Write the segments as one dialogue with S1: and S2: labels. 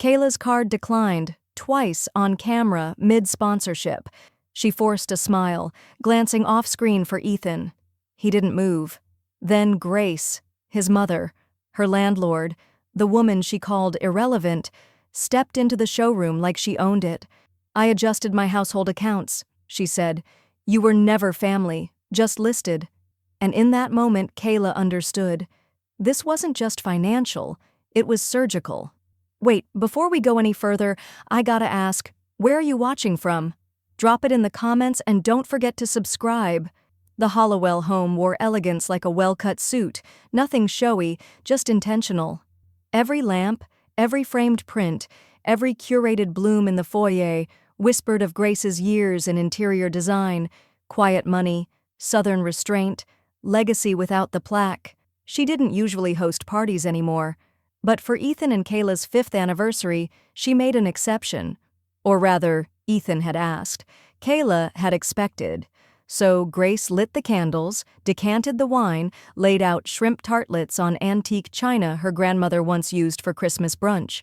S1: Kayla's card declined, twice on camera, mid-sponsorship. She forced a smile, glancing off-screen for Ethan. He didn't move. Then Grace, his mother, her landlord, the woman she called irrelevant, stepped into the showroom like she owned it. "I adjusted my household accounts," she said. "You were never family, just listed." And in that moment, Kayla understood. This wasn't just financial, it was surgical. "Wait, before we go any further, I gotta ask, where are you watching from? Drop it in the comments and don't forget to subscribe." The Hollowell home wore elegance like a well-cut suit, nothing showy, just intentional. Every lamp, every framed print, every curated bloom in the foyer whispered of Grace's years in interior design, quiet money, southern restraint, legacy without the plaque. She didn't usually host parties anymore, but for Ethan and Kayla's 5th anniversary, she made an exception. Or rather, Ethan had asked. Kayla had expected. So Grace lit the candles, decanted the wine, laid out shrimp tartlets on antique china her grandmother once used for Christmas brunch.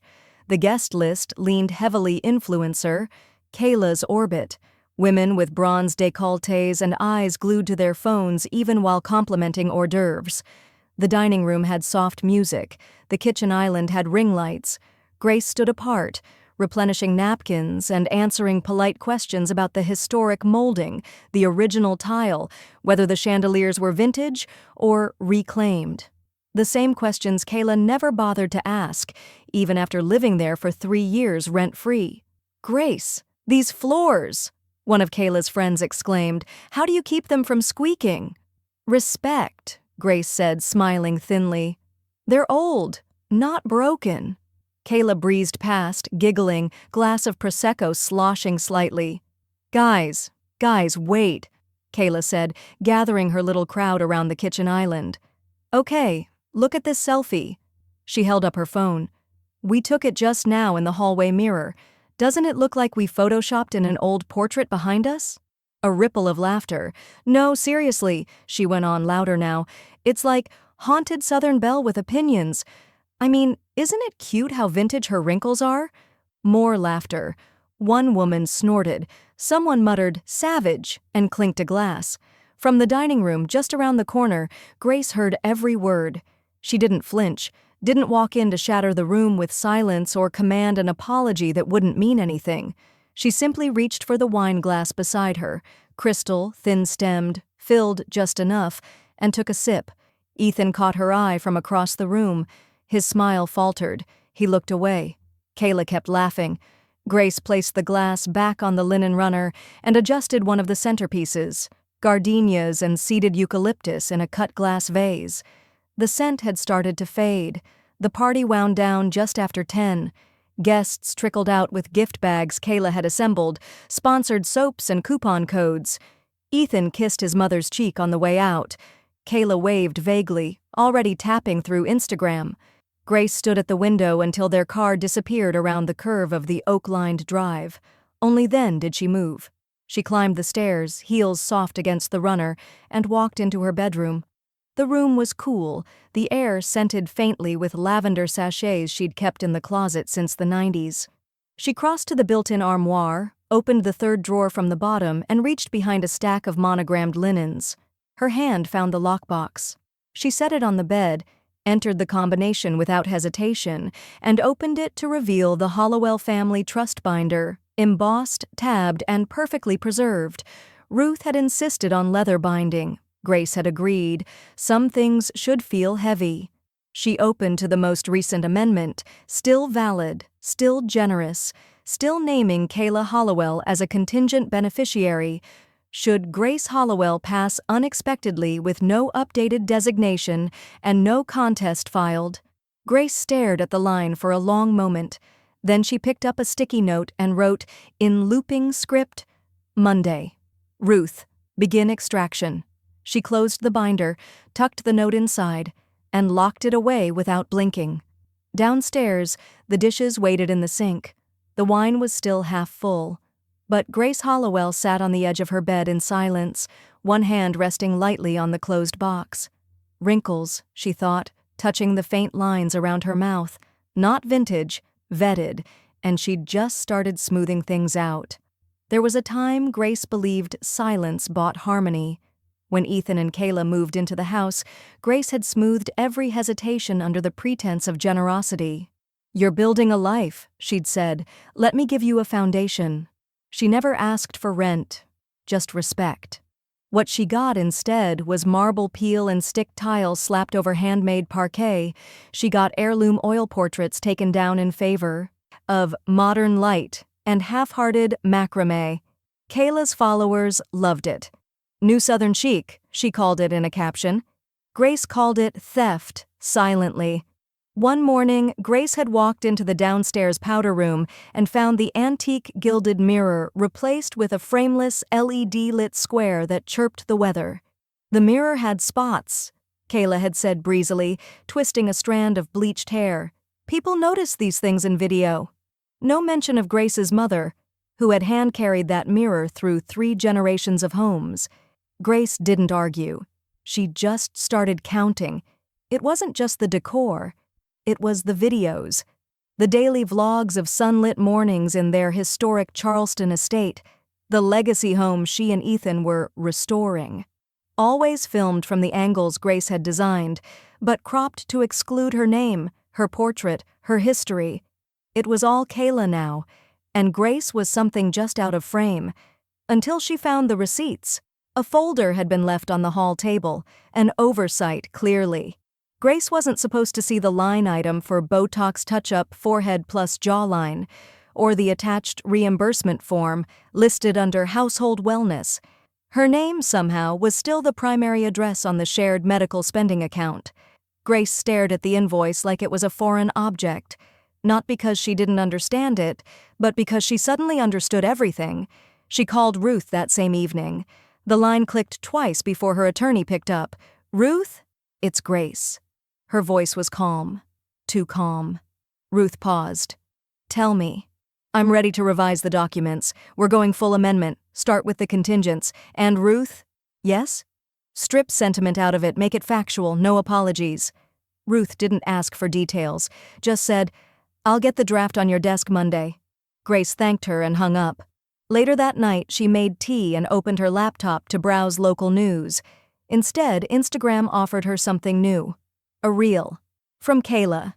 S1: The guest list leaned heavily influencer, Kayla's orbit, women with bronze décolletés and eyes glued to their phones even while complimenting hors d'oeuvres. The dining room had soft music, the kitchen island had ring lights. Grace stood apart, replenishing napkins and answering polite questions about the historic molding, the original tile, whether the chandeliers were vintage or reclaimed. The same questions Kayla never bothered to ask, even after living there for 3 years rent-free. "Grace, these floors!" one of Kayla's friends exclaimed. "How do you keep them from squeaking?" "Respect," Grace said, smiling thinly. "They're old, not broken." Kayla breezed past, giggling, glass of Prosecco sloshing slightly. Guys, wait," Kayla said, gathering her little crowd around the kitchen island. "Okay, look at this selfie." She held up her phone. "We took it just now in the hallway mirror. Doesn't it look like we photoshopped in an old portrait behind us?" A ripple of laughter. "No, seriously," she went on louder now. "It's like haunted Southern belle with opinions. I mean, isn't it cute how vintage her wrinkles are?" More laughter. One woman snorted. Someone muttered, "Savage," and clinked a glass. From the dining room, just around the corner, Grace heard every word. She didn't flinch, didn't walk in to shatter the room with silence or command an apology that wouldn't mean anything. She simply reached for the wine glass beside her, crystal, thin-stemmed, filled just enough, and took a sip. Ethan caught her eye from across the room. His smile faltered. He looked away. Kayla kept laughing. Grace placed the glass back on the linen runner and adjusted one of the centerpieces, gardenias and seeded eucalyptus in a cut glass vase. The scent had started to fade. The party wound down just after 10. Guests trickled out with gift bags Kayla had assembled, sponsored soaps and coupon codes. Ethan kissed his mother's cheek on the way out. Kayla waved vaguely, already tapping through Instagram. Grace stood at the window until their car disappeared around the curve of the oak-lined drive. Only then did she move. She climbed the stairs, heels soft against the runner, and walked into her bedroom. The room was cool, the air scented faintly with lavender sachets she'd kept in the closet since the 90s. She crossed to the built-in armoire, opened the third drawer from the bottom, and reached behind a stack of monogrammed linens. Her hand found the lockbox. She set it on the bed, entered the combination without hesitation, and opened it to reveal the Hollowell family trust binder, embossed, tabbed, and perfectly preserved. Ruth had insisted on leather binding. Grace had agreed. Some things should feel heavy. She opened to the most recent amendment, still valid, still generous, still naming Kayla Hollowell as a contingent beneficiary. Should Grace Hollowell pass unexpectedly with no updated designation and no contest filed? Grace stared at the line for a long moment. Then she picked up a sticky note and wrote, in looping script, Monday. Ruth, begin extraction. She closed the binder, tucked the note inside, and locked it away without blinking. Downstairs, the dishes waited in the sink. The wine was still half full. But Grace Hollowell sat on the edge of her bed in silence, one hand resting lightly on the closed box. Wrinkles, she thought, touching the faint lines around her mouth. Not vintage, vetted, and she'd just started smoothing things out. There was a time Grace believed silence bought harmony. When Ethan and Kayla moved into the house, Grace had smoothed every hesitation under the pretense of generosity. "You're building a life," she'd said. "Let me give you a foundation." She never asked for rent, just respect. What she got instead was marble peel and stick tiles slapped over handmade parquet. She got heirloom oil portraits taken down in favor of modern light and half-hearted macrame. Kayla's followers loved it. "New Southern chic," she called it in a caption. Grace called it theft, silently. One morning, Grace had walked into the downstairs powder room and found the antique gilded mirror replaced with a frameless LED-lit square that chirped the weather. The mirror had spots, Kayla had said breezily, twisting a strand of bleached hair. People notice these things in video. No mention of Grace's mother, who had hand-carried that mirror through 3 generations of homes. Grace didn't argue. She just started counting. It wasn't just the decor. It was the videos. The daily vlogs of sunlit mornings in their historic Charleston estate, the legacy home she and Ethan were restoring. Always filmed from the angles Grace had designed, but cropped to exclude her name, her portrait, her history. It was all Kayla now, and Grace was something just out of frame. Until she found the receipts. A folder had been left on the hall table, an oversight clearly. Grace wasn't supposed to see the line item for Botox touch-up forehead plus jawline, or the attached reimbursement form listed under household wellness. Her name, somehow, was still the primary address on the shared medical spending account. Grace stared at the invoice like it was a foreign object, not because she didn't understand it, but because she suddenly understood everything. She called Ruth that same evening. The line clicked twice before her attorney picked up. "Ruth? It's Grace." Her voice was calm. Too calm. Ruth paused. "Tell me." "I'm ready to revise the documents. We're going full amendment. Start with the contingents. And Ruth?" "Yes?" "Strip sentiment out of it. Make it factual. No apologies." Ruth didn't ask for details. Just said, "I'll get the draft on your desk Monday." Grace thanked her and hung up. Later that night, she made tea and opened her laptop to browse local news. Instead, Instagram offered her something new. A reel. From Kayla.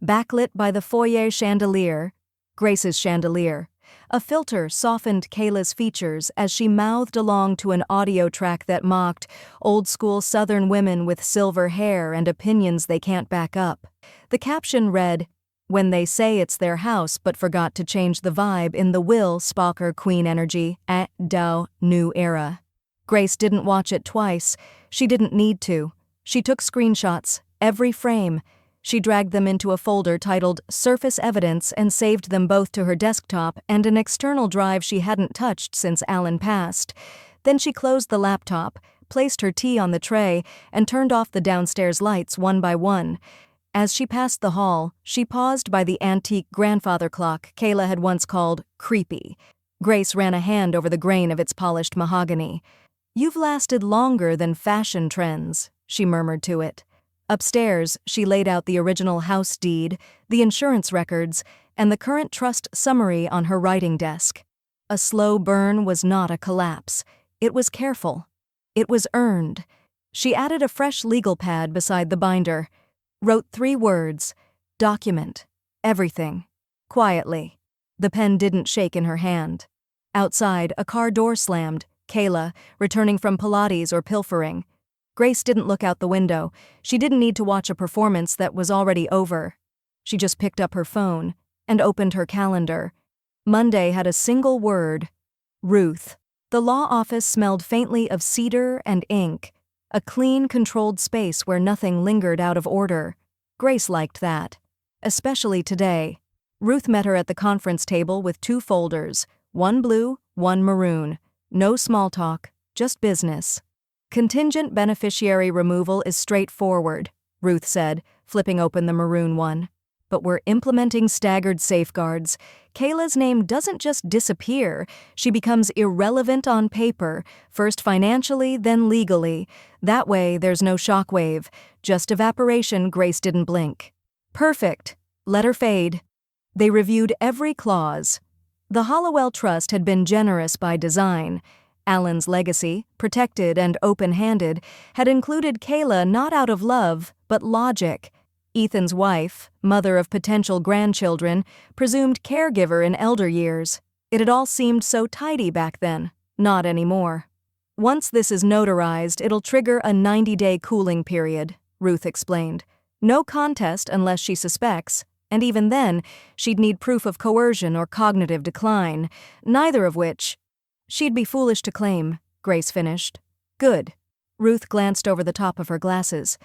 S1: Backlit by the foyer chandelier, Grace's chandelier. A filter softened Kayla's features as she mouthed along to an audio track that mocked old-school Southern women with silver hair and opinions they can't back up. The caption read, "When they say it's their house but forgot to change the vibe in the Will Spocker Queen energy at Dow New Era." Grace didn't watch it twice. She didn't need to. She took screenshots, every frame. She dragged them into a folder titled Surface Evidence and saved them both to her desktop and an external drive she hadn't touched since Alan passed. Then she closed the laptop, placed her tea on the tray, and turned off the downstairs lights one by one. As she passed the hall, she paused by the antique grandfather clock Kayla had once called creepy. Grace ran a hand over the grain of its polished mahogany. "You've lasted longer than fashion trends," she murmured to it. Upstairs, she laid out the original house deed, the insurance records, and the current trust summary on her writing desk. A slow burn was not a collapse. It was careful. It was earned. She added a fresh legal pad beside the binder. Wrote 3 words. Document. Everything. Quietly. The pen didn't shake in her hand. Outside, a car door slammed. Kayla, returning from Pilates or pilfering. Grace didn't look out the window. She didn't need to watch a performance that was already over. She just picked up her phone and opened her calendar. Monday had a single word. Ruth. The law office smelled faintly of cedar and ink, a clean, controlled space where nothing lingered out of order. Grace liked that. Especially today. Ruth met her at the conference table with 2 folders, one blue, one maroon. No small talk, just business. "Contingent beneficiary removal is straightforward," Ruth said, flipping open the maroon one. "But we're implementing staggered safeguards. Kayla's name doesn't just disappear. She becomes irrelevant on paper, first financially, then legally. That way, there's no shockwave. Just evaporation." Grace didn't blink. "Perfect. Let her fade." They reviewed every clause. The Hollowell Trust had been generous by design. Alan's legacy, protected and open-handed, had included Kayla not out of love, but logic. Ethan's wife, mother of potential grandchildren, presumed caregiver in elder years. It had all seemed so tidy back then. Not anymore. Once this is notarized, it'll trigger a 90-day cooling period, Ruth explained. No contest unless she suspects, and even then, she'd need proof of coercion or cognitive decline, neither of which she'd be foolish to claim, Grace finished. Good. Ruth glanced over the top of her glasses.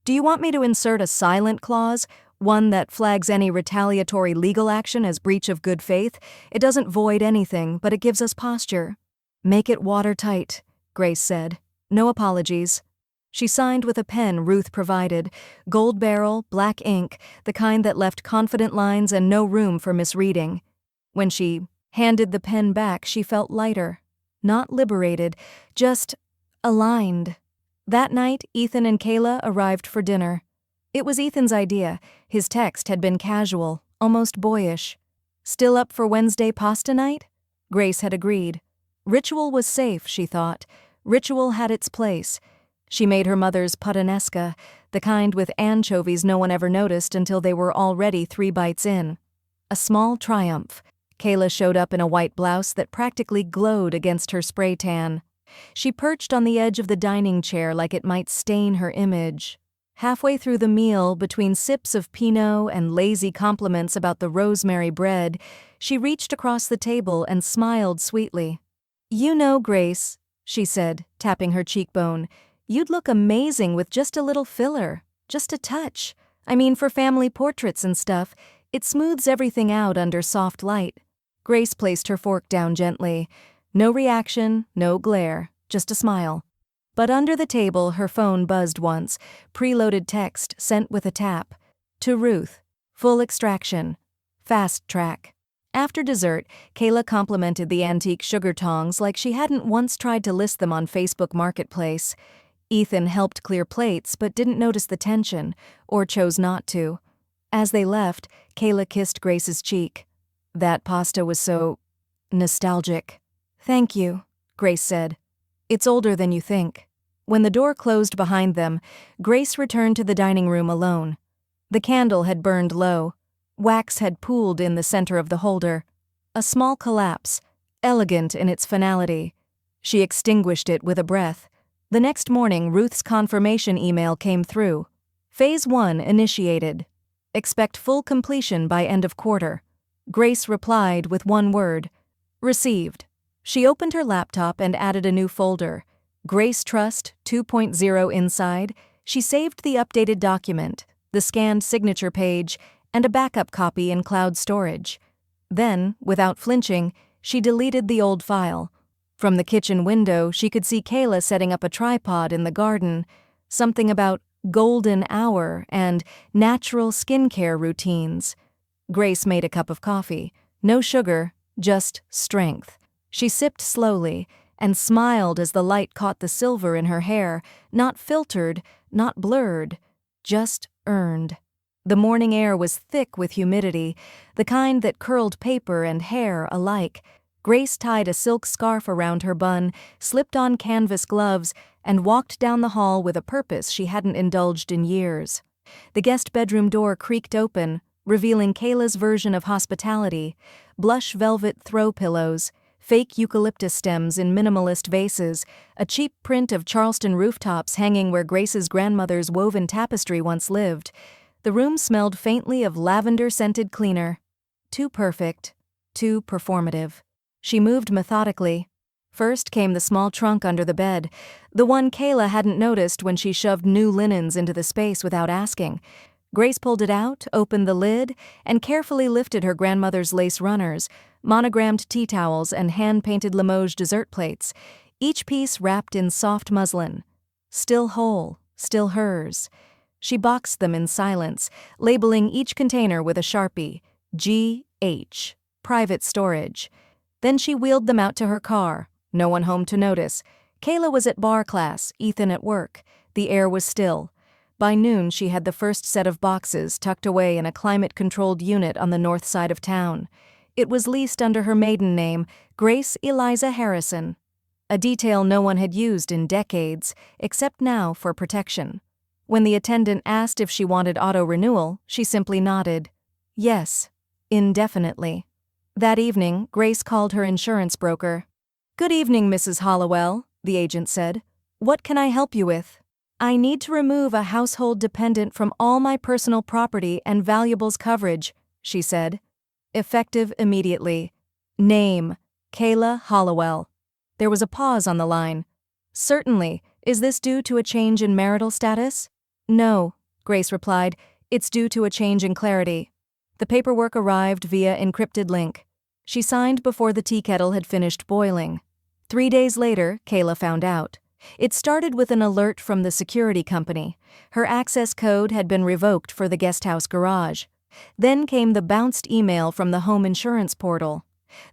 S1: Do you want me to insert a silent clause, one that flags any retaliatory legal action as breach of good faith? It doesn't void anything, but it gives us posture. Make it watertight, Grace said. No apologies. She signed with a pen Ruth provided, gold barrel, black ink, the kind that left confident lines and no room for misreading. When she handed the pen back, she felt lighter. Not liberated, just aligned. That night, Ethan and Kayla arrived for dinner. It was Ethan's idea. His text had been casual, almost boyish. Still up for Wednesday pasta night? Grace had agreed. Ritual was safe, she thought. Ritual had its place. She made her mother's puttanesca, the kind with anchovies no one ever noticed until they were already 3 bites in. A small triumph. Kayla showed up in a white blouse that practically glowed against her spray tan. She perched on the edge of the dining chair like it might stain her image. Halfway through the meal, between sips of Pinot and lazy compliments about the rosemary bread, she reached across the table and smiled sweetly. You know, Grace, she said, tapping her cheekbone, you'd look amazing with just a little filler, just a touch. I mean, for family portraits and stuff, it smooths everything out under soft light. Grace placed her fork down gently. No reaction, no glare, just a smile. But under the table, her phone buzzed once, preloaded text sent with a tap. To Ruth. Full extraction. Fast track. After dessert, Kayla complimented the antique sugar tongs like she hadn't once tried to list them on Facebook Marketplace. Ethan helped clear plates but didn't notice the tension, or chose not to. As they left, Kayla kissed Grace's cheek. That pasta was so nostalgic. Thank you, Grace said. It's older than you think. When the door closed behind them, Grace returned to the dining room alone. The candle had burned low. Wax had pooled in the center of the holder. A small collapse, elegant in its finality. She extinguished it with a breath. The next morning, Ruth's confirmation email came through. Phase 1 initiated. Expect full completion by end of quarter. Grace replied with one word. Received. She opened her laptop and added a new folder. Grace Trust 2.0 inside. She saved the updated document, the scanned signature page, and a backup copy in cloud storage. Then, without flinching, she deleted the old file. From the kitchen window, she could see Kayla setting up a tripod in the garden. Something about golden hour and natural skincare routines. Grace made a cup of coffee. No sugar, just strength. She sipped slowly and smiled as the light caught the silver in her hair, not filtered, not blurred, just earned. The morning air was thick with humidity, the kind that curled paper and hair alike. Grace tied a silk scarf around her bun, slipped on canvas gloves, and walked down the hall with a purpose she hadn't indulged in years. The guest bedroom door creaked open, revealing Kayla's version of hospitality: blush velvet throw pillows, fake eucalyptus stems in minimalist vases, a cheap print of Charleston rooftops hanging where Grace's grandmother's woven tapestry once lived. The room smelled faintly of lavender-scented cleaner. Too perfect, too performative. She moved methodically. First came the small trunk under the bed, the one Kayla hadn't noticed when she shoved new linens into the space without asking. Grace pulled it out, opened the lid, and carefully lifted her grandmother's lace runners, monogrammed tea towels, and hand-painted Limoges dessert plates, each piece wrapped in soft muslin. Still whole, still hers. She boxed them in silence, labeling each container with a Sharpie, G.H., private storage. Then she wheeled them out to her car, no one home to notice. Kayla was at bar class, Ethan at work. The air was still. By noon, she had the first set of boxes tucked away in a climate-controlled unit on the north side of town. It was leased under her maiden name, Grace Eliza Harrison, a detail no one had used in decades, except now for protection. When the attendant asked if she wanted auto-renewal, she simply nodded. Yes, indefinitely. That evening, Grace called her insurance broker. "Good evening, Mrs. Hollowell," the agent said. "What can I help you with?" "I need to remove a household dependent from all my personal property and valuables coverage," she said. "Effective immediately. Name, Kayla Hollowell." There was a pause on the line. "Certainly. Is this due to a change in marital status?" "No," Grace replied. "It's due to a change in clarity." The paperwork arrived via encrypted link. She signed before the tea kettle had finished boiling. 3 days later, Kayla found out. It started with an alert from the security company. Her access code had been revoked for the guesthouse garage. Then came the bounced email from the home insurance portal.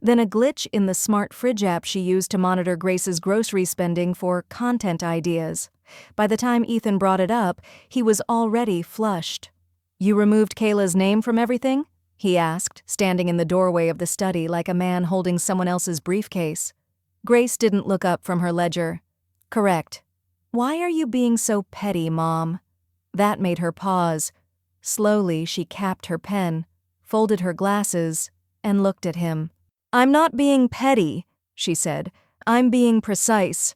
S1: Then a glitch in the smart fridge app she used to monitor Grace's grocery spending for content ideas. By the time Ethan brought it up, he was already flushed. "You removed Kayla's name from everything?" he asked, standing in the doorway of the study like a man holding someone else's briefcase. Grace didn't look up from her ledger. "Correct." "Why are you being so petty, Mom?" That made her pause. Slowly, she capped her pen, folded her glasses, and looked at him. "I'm not being petty," she said. "I'm being precise."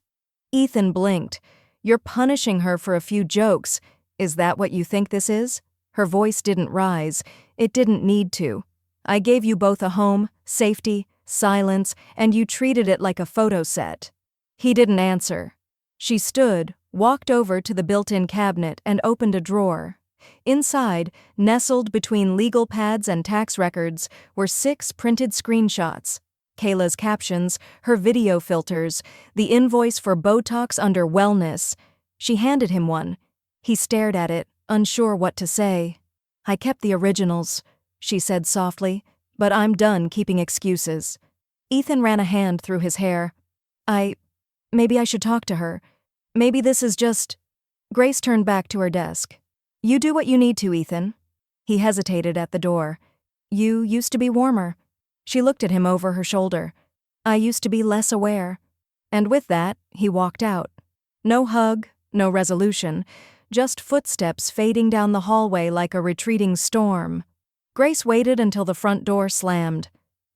S1: Ethan blinked. "You're punishing her for a few jokes. Is that what you think this is?" Her voice didn't rise. It didn't need to. "I gave you both a home, safety, silence, and you treated it like a photo set." He didn't answer. She stood, walked over to the built-in cabinet, and opened a drawer. Inside, nestled between legal pads and tax records, were 6 printed screenshots. Kayla's captions, her video filters, the invoice for Botox under wellness. She handed him one. He stared at it, unsure what to say. "I kept the originals," she said softly, "but I'm done keeping excuses." Ethan ran a hand through his hair. Maybe I should talk to her. Maybe this is just—" Grace turned back to her desk. "You do what you need to, Ethan." He hesitated at the door. "You used to be warmer." She looked at him over her shoulder. "I used to be less aware." And with that, he walked out. No hug, no resolution, just footsteps fading down the hallway like a retreating storm. Grace waited until the front door slammed.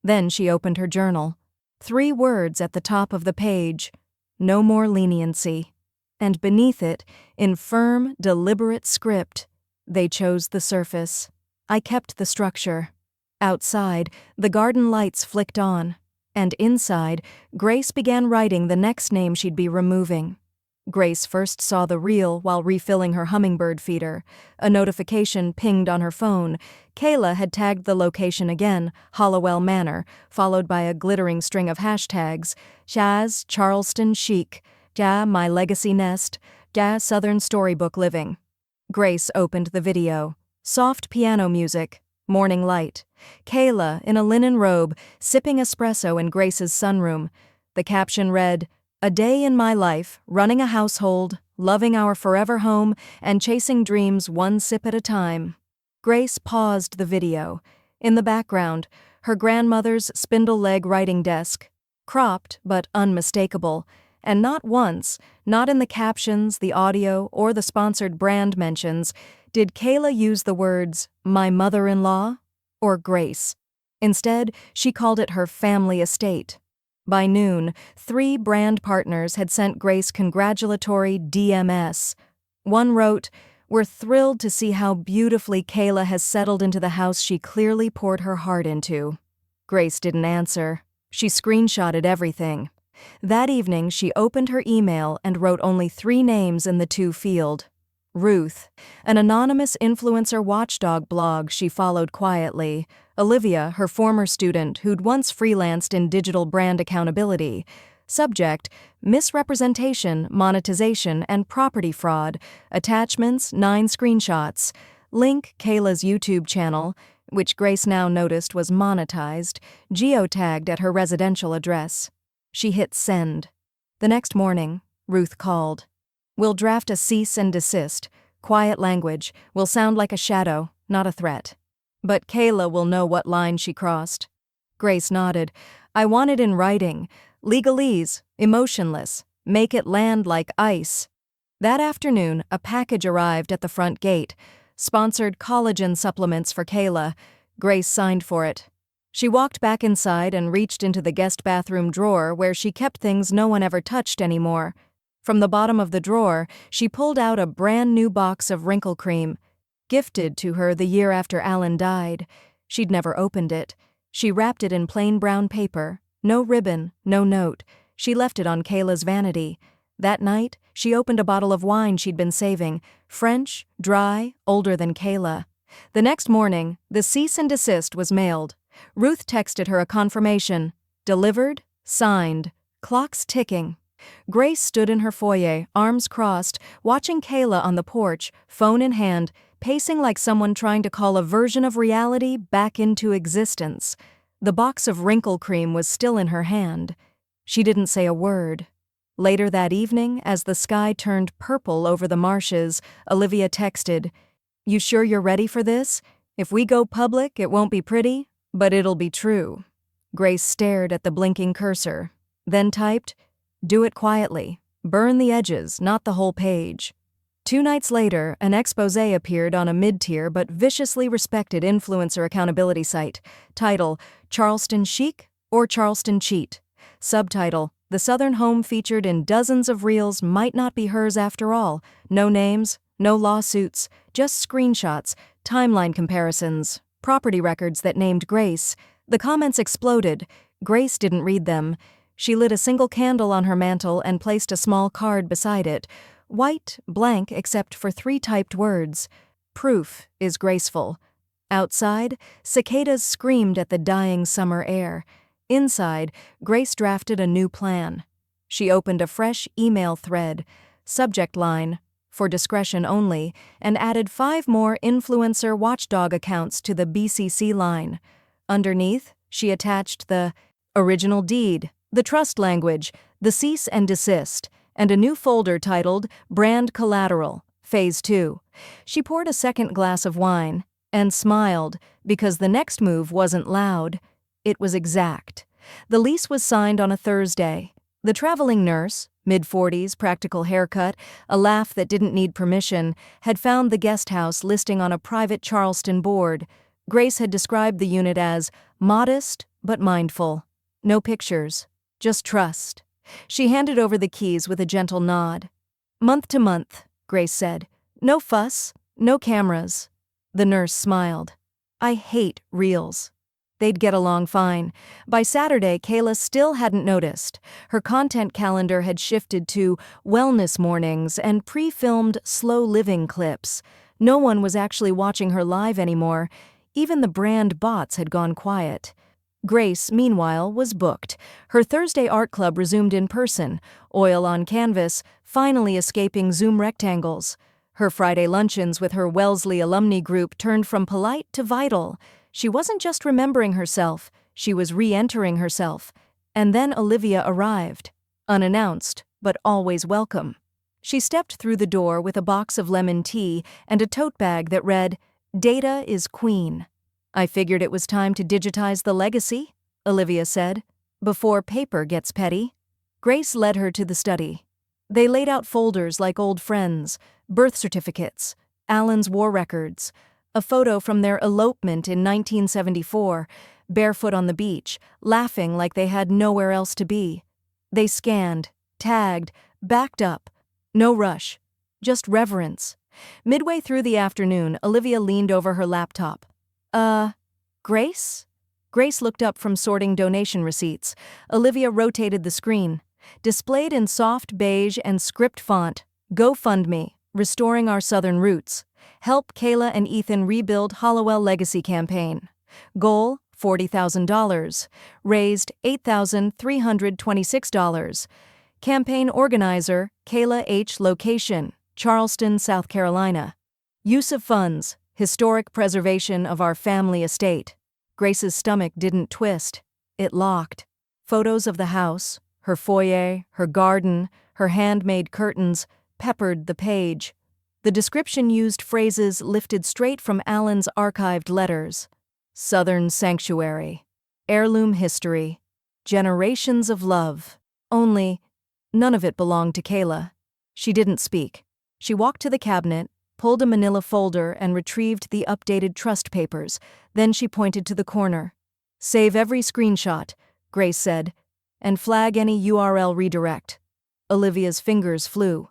S1: Then she opened her journal. 3 words at the top of the page. No more leniency. And beneath it, in firm, deliberate script, they chose the surface. I kept the structure. Outside, the garden lights flicked on. And inside, Grace began writing the next name she'd be removing. Grace first saw the reel while refilling her hummingbird feeder. A notification pinged on her phone. Kayla had tagged the location again, Hollowell Manor, followed by a glittering string of hashtags. Jazz, Charleston chic. Ja, my legacy nest. Ja, Southern storybook living. Grace opened the video. Soft piano music. Morning light. Kayla, in a linen robe, sipping espresso in Grace's sunroom. The caption read, "A day in my life, running a household, loving our forever home, and chasing dreams one sip at a time." Grace paused the video. In the background, her grandmother's spindle-leg writing desk. Cropped, but unmistakable. And not once, not in the captions, the audio, or the sponsored brand mentions, did Kayla use the words, "my mother-in-law," or Grace. Instead, she called it her family estate. By noon, 3 brand partners had sent Grace congratulatory DMS. One wrote, "We're thrilled to see how beautifully Kayla has settled into the house she clearly poured her heart into." Grace didn't answer. She screenshotted everything. That evening, she opened her email and wrote only 3 names in the to field. Ruth, an anonymous influencer watchdog blog she followed quietly. Olivia, her former student who'd once freelanced in digital brand accountability. Subject, misrepresentation, monetization, and property fraud. Attachments, 9 screenshots. Link, Kayla's YouTube channel, which Grace now noticed was monetized, geotagged at her residential address. She hit send. The next morning, Ruth called. "We'll draft a cease and desist. Quiet language. Will sound like a shadow, not a threat. But Kayla will know what line she crossed. Grace nodded. I want it in writing. Legalese, emotionless. Make it land like ice. That afternoon, a package arrived at the front gate. Sponsored collagen supplements for Kayla. Grace signed for it. She walked back inside and reached into the guest bathroom drawer where she kept things no one ever touched anymore. From the bottom of the drawer, she pulled out a brand new box of wrinkle cream, gifted to her the year after Alan died. She'd never opened it. She wrapped it in plain brown paper. No ribbon, no note. She left it on Kayla's vanity. That night, she opened a bottle of wine she'd been saving, French, dry, older than Kayla. The next morning, the cease and desist was mailed. Ruth texted her a confirmation. Delivered, signed, clocks ticking. Grace stood in her foyer, arms crossed, watching Kayla on the porch, phone in hand, pacing like someone trying to call a version of reality back into existence. The box of wrinkle cream was still in her hand. She didn't say a word. Later that evening, as the sky turned purple over the marshes, Olivia texted, You sure you're ready for this? If we go public, it won't be pretty, but it'll be true. Grace stared at the blinking cursor, then typed, Do it quietly. Burn the edges, not the whole page. 2 nights later, an expose appeared on a mid-tier but viciously respected influencer accountability site. Title, Charleston Chic or Charleston Cheat. Subtitle, The Southern home featured in dozens of reels might not be hers after all. No names, no lawsuits, just screenshots, timeline comparisons, property records that named Grace. The comments exploded. Grace didn't read them. She lit a single candle on her mantel and placed a small card beside it. White, blank except for 3 typed words. Proof is graceful. Outside, cicadas screamed at the dying summer air. Inside, Grace drafted a new plan. She opened a fresh email thread, subject line, for discretion only, and added 5 more influencer watchdog accounts to the BCC line. Underneath, she attached the original deed, the trust language, the cease and desist, and a new folder titled Brand Collateral, Phase 2. She poured a second glass of wine and smiled because the next move wasn't loud. It was exact. The lease was signed on a Thursday. The traveling nurse, mid-40s, practical haircut, a laugh that didn't need permission, had found the guest house listing on a private Charleston board. Grace had described the unit as modest but mindful. No pictures, just trust. She handed over the keys with a gentle nod. Month to month, Grace said. No fuss, no cameras. The nurse smiled. I hate reels. They'd get along fine. By Saturday, Kayla still hadn't noticed. Her content calendar had shifted to wellness mornings and pre-filmed slow living clips. No one was actually watching her live anymore. Even the brand bots had gone quiet. Grace, meanwhile, was booked. Her Thursday art club resumed in person, oil on canvas, finally escaping Zoom rectangles. Her Friday luncheons with her Wellesley alumni group turned from polite to vital. She wasn't just remembering herself, she was re-entering herself. And then Olivia arrived, unannounced, but always welcome. She stepped through the door with a box of lemon tea and a tote bag that read, Data is Queen. I figured it was time to digitize the legacy, Olivia said, before paper gets petty. Grace led her to the study. They laid out folders like old friends, birth certificates, Alan's war records, a photo from their elopement in 1974, barefoot on the beach, laughing like they had nowhere else to be. They scanned, tagged, backed up. No rush, just reverence. Midway through the afternoon, Olivia leaned over her laptop. Grace? Grace looked up from sorting donation receipts. Olivia rotated the screen. Displayed in soft beige and script font, GoFundMe, Restoring Our Southern Roots. Help Kayla and Ethan rebuild Hollowell Legacy Campaign. Goal, $40,000. Raised, $8,326. Campaign organizer, Kayla H. Location, Charleston, South Carolina. Use of funds, historic preservation of our family estate. Grace's stomach didn't twist. It locked. Photos of the house, her foyer, her garden, her handmade curtains, peppered the page. The description used phrases lifted straight from Alan's archived letters. Southern sanctuary. Heirloom history. Generations of love. Only, none of it belonged to Kayla. She didn't speak. She walked to the cabinet, pulled a manila folder and retrieved the updated trust papers. Then she pointed to the corner. "Save every screenshot," Grace said, "and flag any URL redirect." Olivia's fingers flew.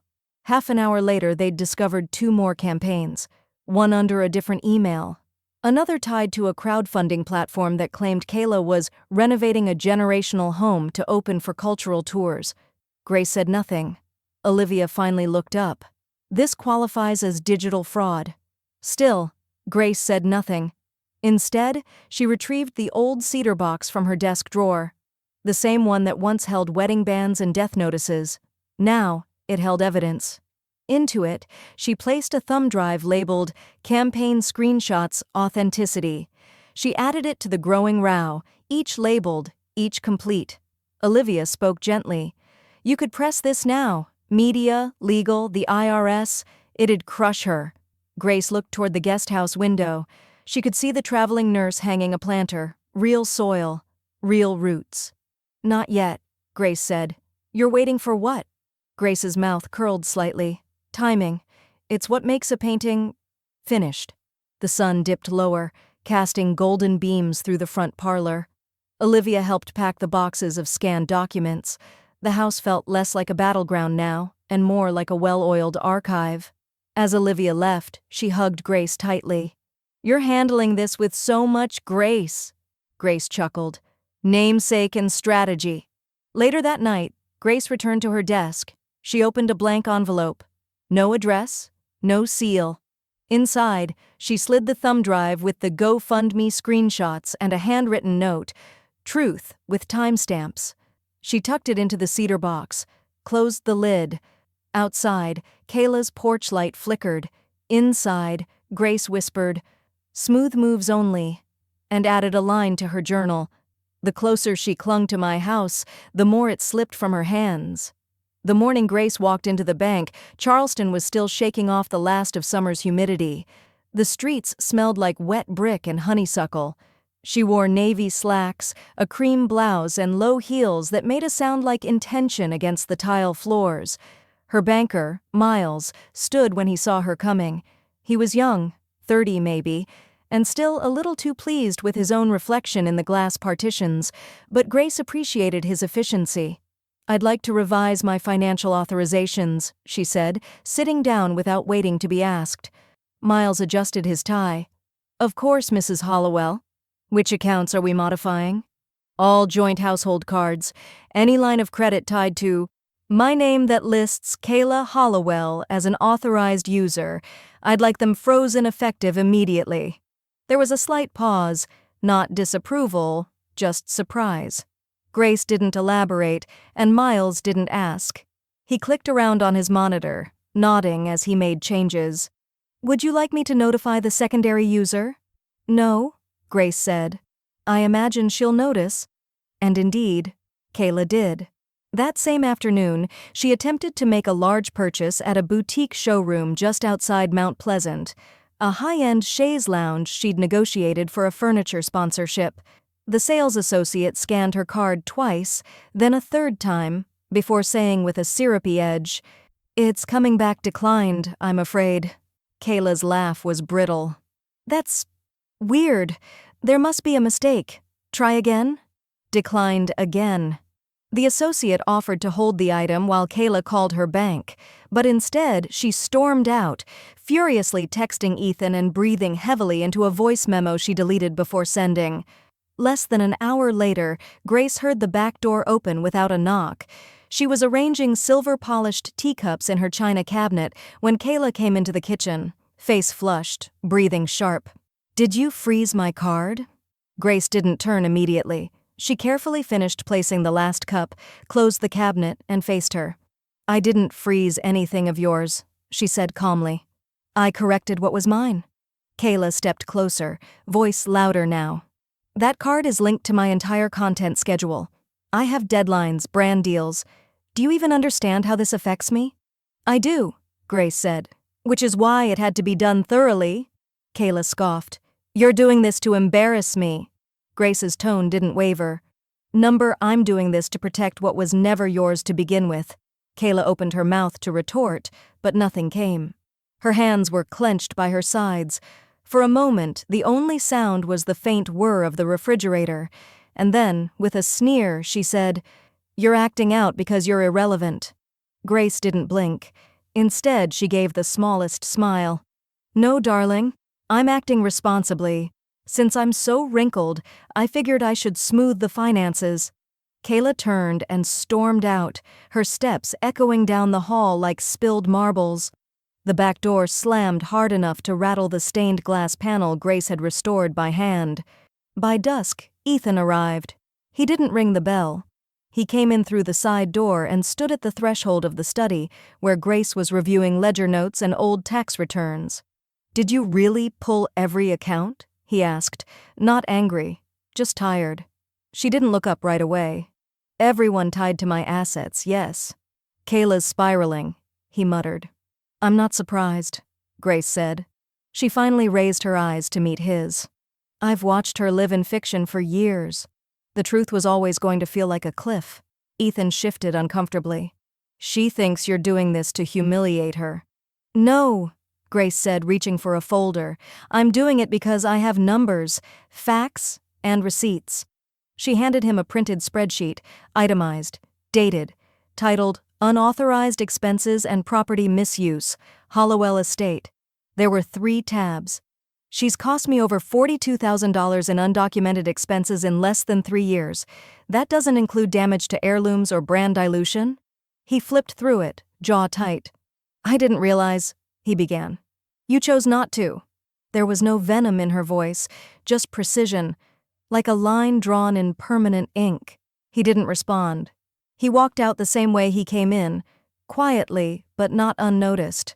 S1: Half an hour later, they'd discovered 2 more campaigns, one under a different email, another tied to a crowdfunding platform that claimed Kayla was renovating a generational home to open for cultural tours. Grace said nothing. Olivia finally looked up. "This qualifies as digital fraud." Still, Grace said nothing. Instead, she retrieved the old cedar box from her desk drawer, the same one that once held wedding bands and death notices. Now, it held evidence. Into it, she placed a thumb drive labeled Campaign Screenshots Authenticity. She added it to the growing row, each labeled, each complete. Olivia spoke gently. "You could press this now. Media, legal, the IRS. It'd crush her." Grace looked toward the guest house window. She could see the traveling nurse hanging a planter. Real soil. Real roots. "Not yet," Grace said. "You're waiting for what?" Grace's mouth curled slightly. "Timing. It's what makes a painting finished." The sun dipped lower, casting golden beams through the front parlor. Olivia helped pack the boxes of scanned documents. The house felt less like a battleground now, and more like a well-oiled archive. As Olivia left, she hugged Grace tightly. "You're handling this with so much grace," Grace chuckled. "Namesake and strategy." Later that night, Grace returned to her desk. She opened a blank envelope. No address, no seal. Inside, she slid the thumb drive with the GoFundMe screenshots and a handwritten note, "Truth," with timestamps. She tucked it into the cedar box, closed the lid. Outside, Kayla's porch light flickered. Inside, Grace whispered, "Smooth moves only," and added a line to her journal. "The closer she clung to my house, the more it slipped from her hands." The morning Grace walked into the bank, Charleston was still shaking off the last of summer's humidity. The streets smelled like wet brick and honeysuckle. She wore navy slacks, a cream blouse, and low heels that made a sound like intention against the tile floors. Her banker, Miles, stood when he saw her coming. He was young, 30 maybe, and still a little too pleased with his own reflection in the glass partitions, but Grace appreciated his efficiency. "I'd like to revise my financial authorizations," she said, sitting down without waiting to be asked. Miles adjusted his tie. "Of course, Mrs. Hollowell. Which accounts are we modifying?" "All joint household cards. Any line of credit tied to my name that lists Kayla Hollowell as an authorized user. I'd like them frozen effective immediately." There was a slight pause, not disapproval, just surprise. Grace didn't elaborate, and Miles didn't ask. He clicked around on his monitor, nodding as he made changes. "Would you like me to notify the secondary user?" "No," Grace said. "I imagine she'll notice." And indeed, Kayla did. That same afternoon, she attempted to make a large purchase at a boutique showroom just outside Mount Pleasant, a high-end chaise lounge she'd negotiated for a furniture sponsorship. The sales associate scanned her card twice, then a third time, before saying with a syrupy edge, "It's coming back declined, I'm afraid." Kayla's laugh was brittle. "That's weird. There must be a mistake. Try again?" "Declined again." The associate offered to hold the item while Kayla called her bank, but instead she stormed out, furiously texting Ethan and breathing heavily into a voice memo she deleted before sending. Less than an hour later, Grace heard the back door open without a knock. She was arranging silver-polished teacups in her china cabinet when Kayla came into the kitchen, face flushed, breathing sharp. "Did you freeze my card?" Grace didn't turn immediately. She carefully finished placing the last cup, closed the cabinet, and faced her. "I didn't freeze anything of yours," she said calmly. "I corrected what was mine." Kayla stepped closer, voice louder now. "That card is linked to my entire content schedule. I have deadlines, brand deals. Do you even understand how this affects me?" "I do," Grace said. Which is why it had to be done thoroughly, Kayla scoffed. You're doing this to embarrass me. Grace's tone didn't waver. Number, I'm doing this to protect what was never yours to begin with. Kayla opened her mouth to retort, but nothing came. Her hands were clenched by her sides. For a moment, the only sound was the faint whir of the refrigerator, and then, with a sneer, she said, You're acting out because you're irrelevant. Grace didn't blink. Instead, she gave the smallest smile. No, darling, I'm acting responsibly. Since I'm so wrinkled, I figured I should smooth the finances. Kayla turned and stormed out, her steps echoing down the hall like spilled marbles. The back door slammed hard enough to rattle the stained glass panel Grace had restored by hand. By dusk, Ethan arrived. He didn't ring the bell. He came in through the side door and stood at the threshold of the study, where Grace was reviewing ledger notes and old tax returns. Did you really pull every account? He asked, not angry, just tired. She didn't look up right away. Everyone tied to my assets, yes. Kayla's spiraling, he muttered. I'm not surprised, Grace said. She finally raised her eyes to meet his. I've watched her live in fiction for years. The truth was always going to feel like a cliff. Ethan shifted uncomfortably. She thinks you're doing this to humiliate her. No, Grace said, reaching for a folder. I'm doing it because I have numbers, facts, and receipts. She handed him a printed spreadsheet, itemized, dated, titled Unauthorized Expenses and Property Misuse, Hollowell Estate. There were 3 tabs. She's cost me over $42,000 in undocumented expenses in less than 3 years. That doesn't include damage to heirlooms or brand dilution? He flipped through it, jaw tight. I didn't realize, he began. You chose not to. There was no venom in her voice, just precision, like a line drawn in permanent ink. He didn't respond. He walked out the same way he came in, quietly but not unnoticed.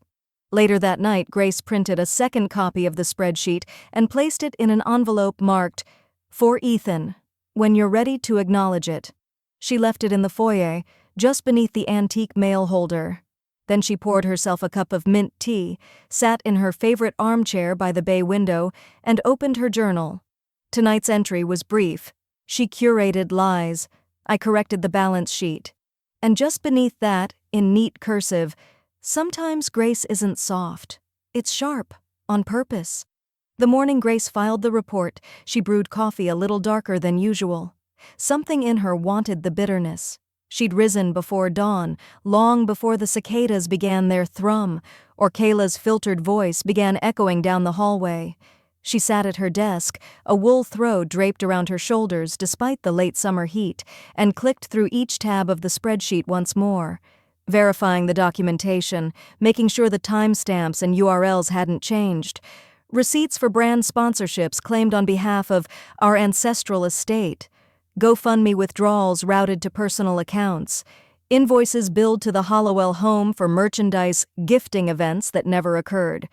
S1: Later that night, Grace printed a second copy of the spreadsheet and placed it in an envelope marked, For Ethan, when you're ready to acknowledge it. She left it in the foyer, just beneath the antique mail holder. Then she poured herself a cup of mint tea, sat in her favorite armchair by the bay window, and opened her journal. Tonight's entry was brief. She curated lies. I corrected the balance sheet. And just beneath that, in neat cursive, sometimes grace isn't soft. It's sharp, on purpose. The morning Grace filed the report, she brewed coffee a little darker than usual. Something in her wanted the bitterness. She'd risen before dawn, long before the cicadas began their thrum, or Kayla's filtered voice began echoing down the hallway. She sat at her desk, a wool throw draped around her shoulders despite the late summer heat, and clicked through each tab of the spreadsheet once more, verifying the documentation, making sure the timestamps and URLs hadn't changed. Receipts for brand sponsorships claimed on behalf of our ancestral estate. GoFundMe withdrawals routed to personal accounts. Invoices billed to the Hollowell home for merchandise gifting events that never occurred.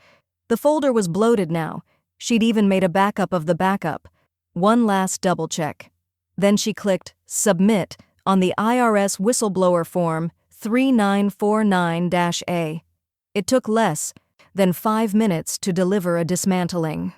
S1: The folder was bloated now. She'd even made a backup of the backup. One last double check. Then she clicked Submit on the IRS whistleblower form 3949-A. It took less than 5 minutes to deliver a dismantling.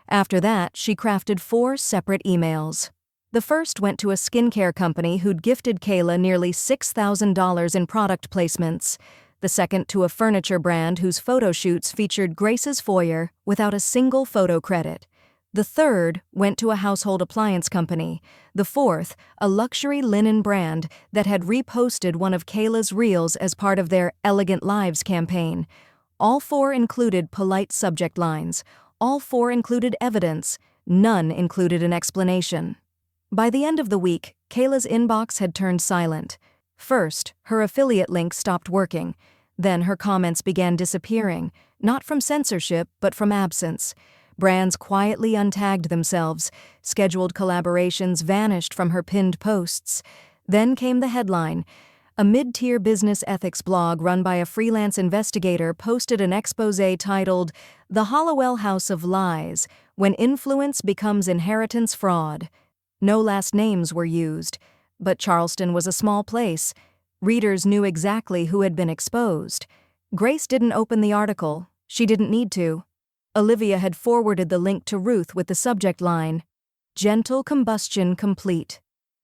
S1: After that, she crafted 4 separate emails. The first went to a skincare company who'd gifted Kayla nearly $6,000 in product placements. The second to a furniture brand whose photo shoots featured Grace's foyer without a single photo credit. The third went to a household appliance company. The fourth, a luxury linen brand that had reposted one of Kayla's reels as part of their Elegant Lives campaign. All 4 included polite subject lines. All 4 included evidence. None included an explanation. By the end of the week, Kayla's inbox had turned silent. First, her affiliate link stopped working. Then her comments began disappearing, not from censorship, but from absence. Brands quietly untagged themselves. Scheduled collaborations vanished from her pinned posts. Then came the headline. A mid-tier business ethics blog run by a freelance investigator posted an exposé titled, The Hollowell House of Lies, When Influence Becomes Inheritance Fraud. No last names were used, but Charleston was a small place. Readers knew exactly who had been exposed. Grace didn't open the article. She didn't need to. Olivia had forwarded the link to Ruth with the subject line, "Gentle combustion complete."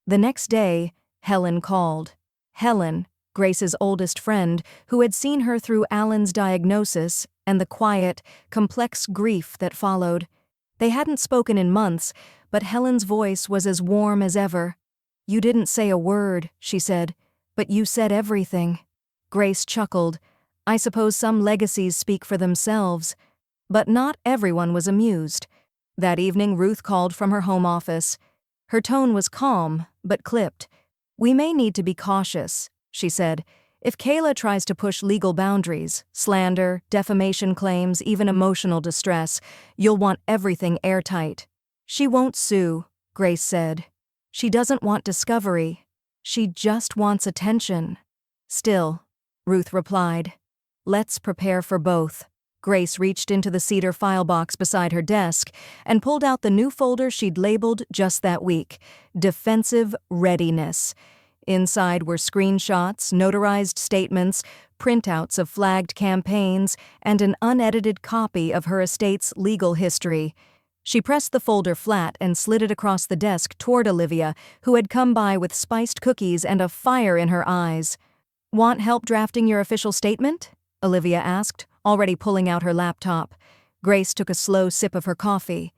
S1: The next day, Helen called. Helen, Grace's oldest friend, who had seen her through Alan's diagnosis and the quiet, complex grief that followed. They hadn't spoken in months, but Helen's voice was as warm as ever. "You didn't say a word," she said, "but you said everything." Grace chuckled. "I suppose some legacies speak for themselves." But not everyone was amused. That evening, Ruth called from her home office. Her tone was calm, but clipped. "We may need to be cautious," she said. "If Kayla tries to push legal boundaries, slander, defamation claims, even emotional distress, you'll want everything airtight." "She won't sue," Grace said. "She doesn't want discovery. She just wants attention." "Still," Ruth replied. "Let's prepare for both." Grace reached into the cedar file box beside her desk and pulled out the new folder she'd labeled just that week, Defensive Readiness. Inside were screenshots, notarized statements, printouts of flagged campaigns, and an unedited copy of her estate's legal history. She pressed the folder flat and slid it across the desk toward Olivia, who had come by with spiced cookies and a fire in her eyes. "Want help drafting your official statement?" Olivia asked, already pulling out her laptop. Grace took a slow sip of her coffee.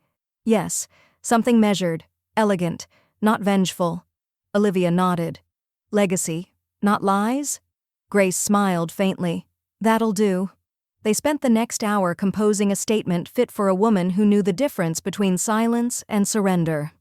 S1: "Yes, something measured, elegant, not vengeful." Olivia nodded. "Legacy, not lies?" Grace smiled faintly. "That'll do." They spent the next hour composing a statement fit for a woman who knew the difference between silence and surrender.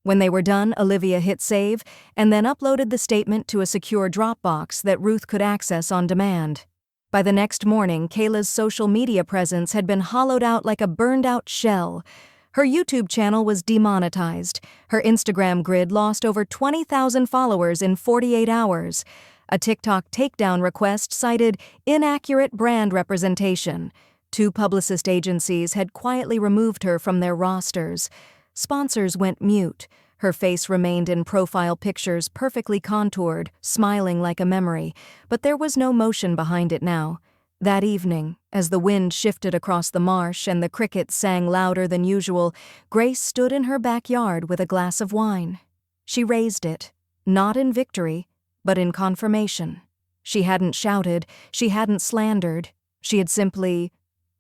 S1: When they were done, Olivia hit save and then uploaded the statement to a secure Dropbox that Ruth could access on demand. By the next morning, Kayla's social media presence had been hollowed out like a burned-out shell. Her YouTube channel was demonetized. Her Instagram grid lost over 20,000 followers in 48 hours. A TikTok takedown request cited inaccurate brand representation. 2 publicist agencies had quietly removed her from their rosters. Sponsors went mute. Her face remained in profile pictures perfectly contoured, smiling like a memory, but there was no motion behind it now. That evening, as the wind shifted across the marsh and the crickets sang louder than usual, Grace stood in her backyard with a glass of wine. She raised it, not in victory, but in confirmation. She hadn't shouted, she hadn't slandered, she had simply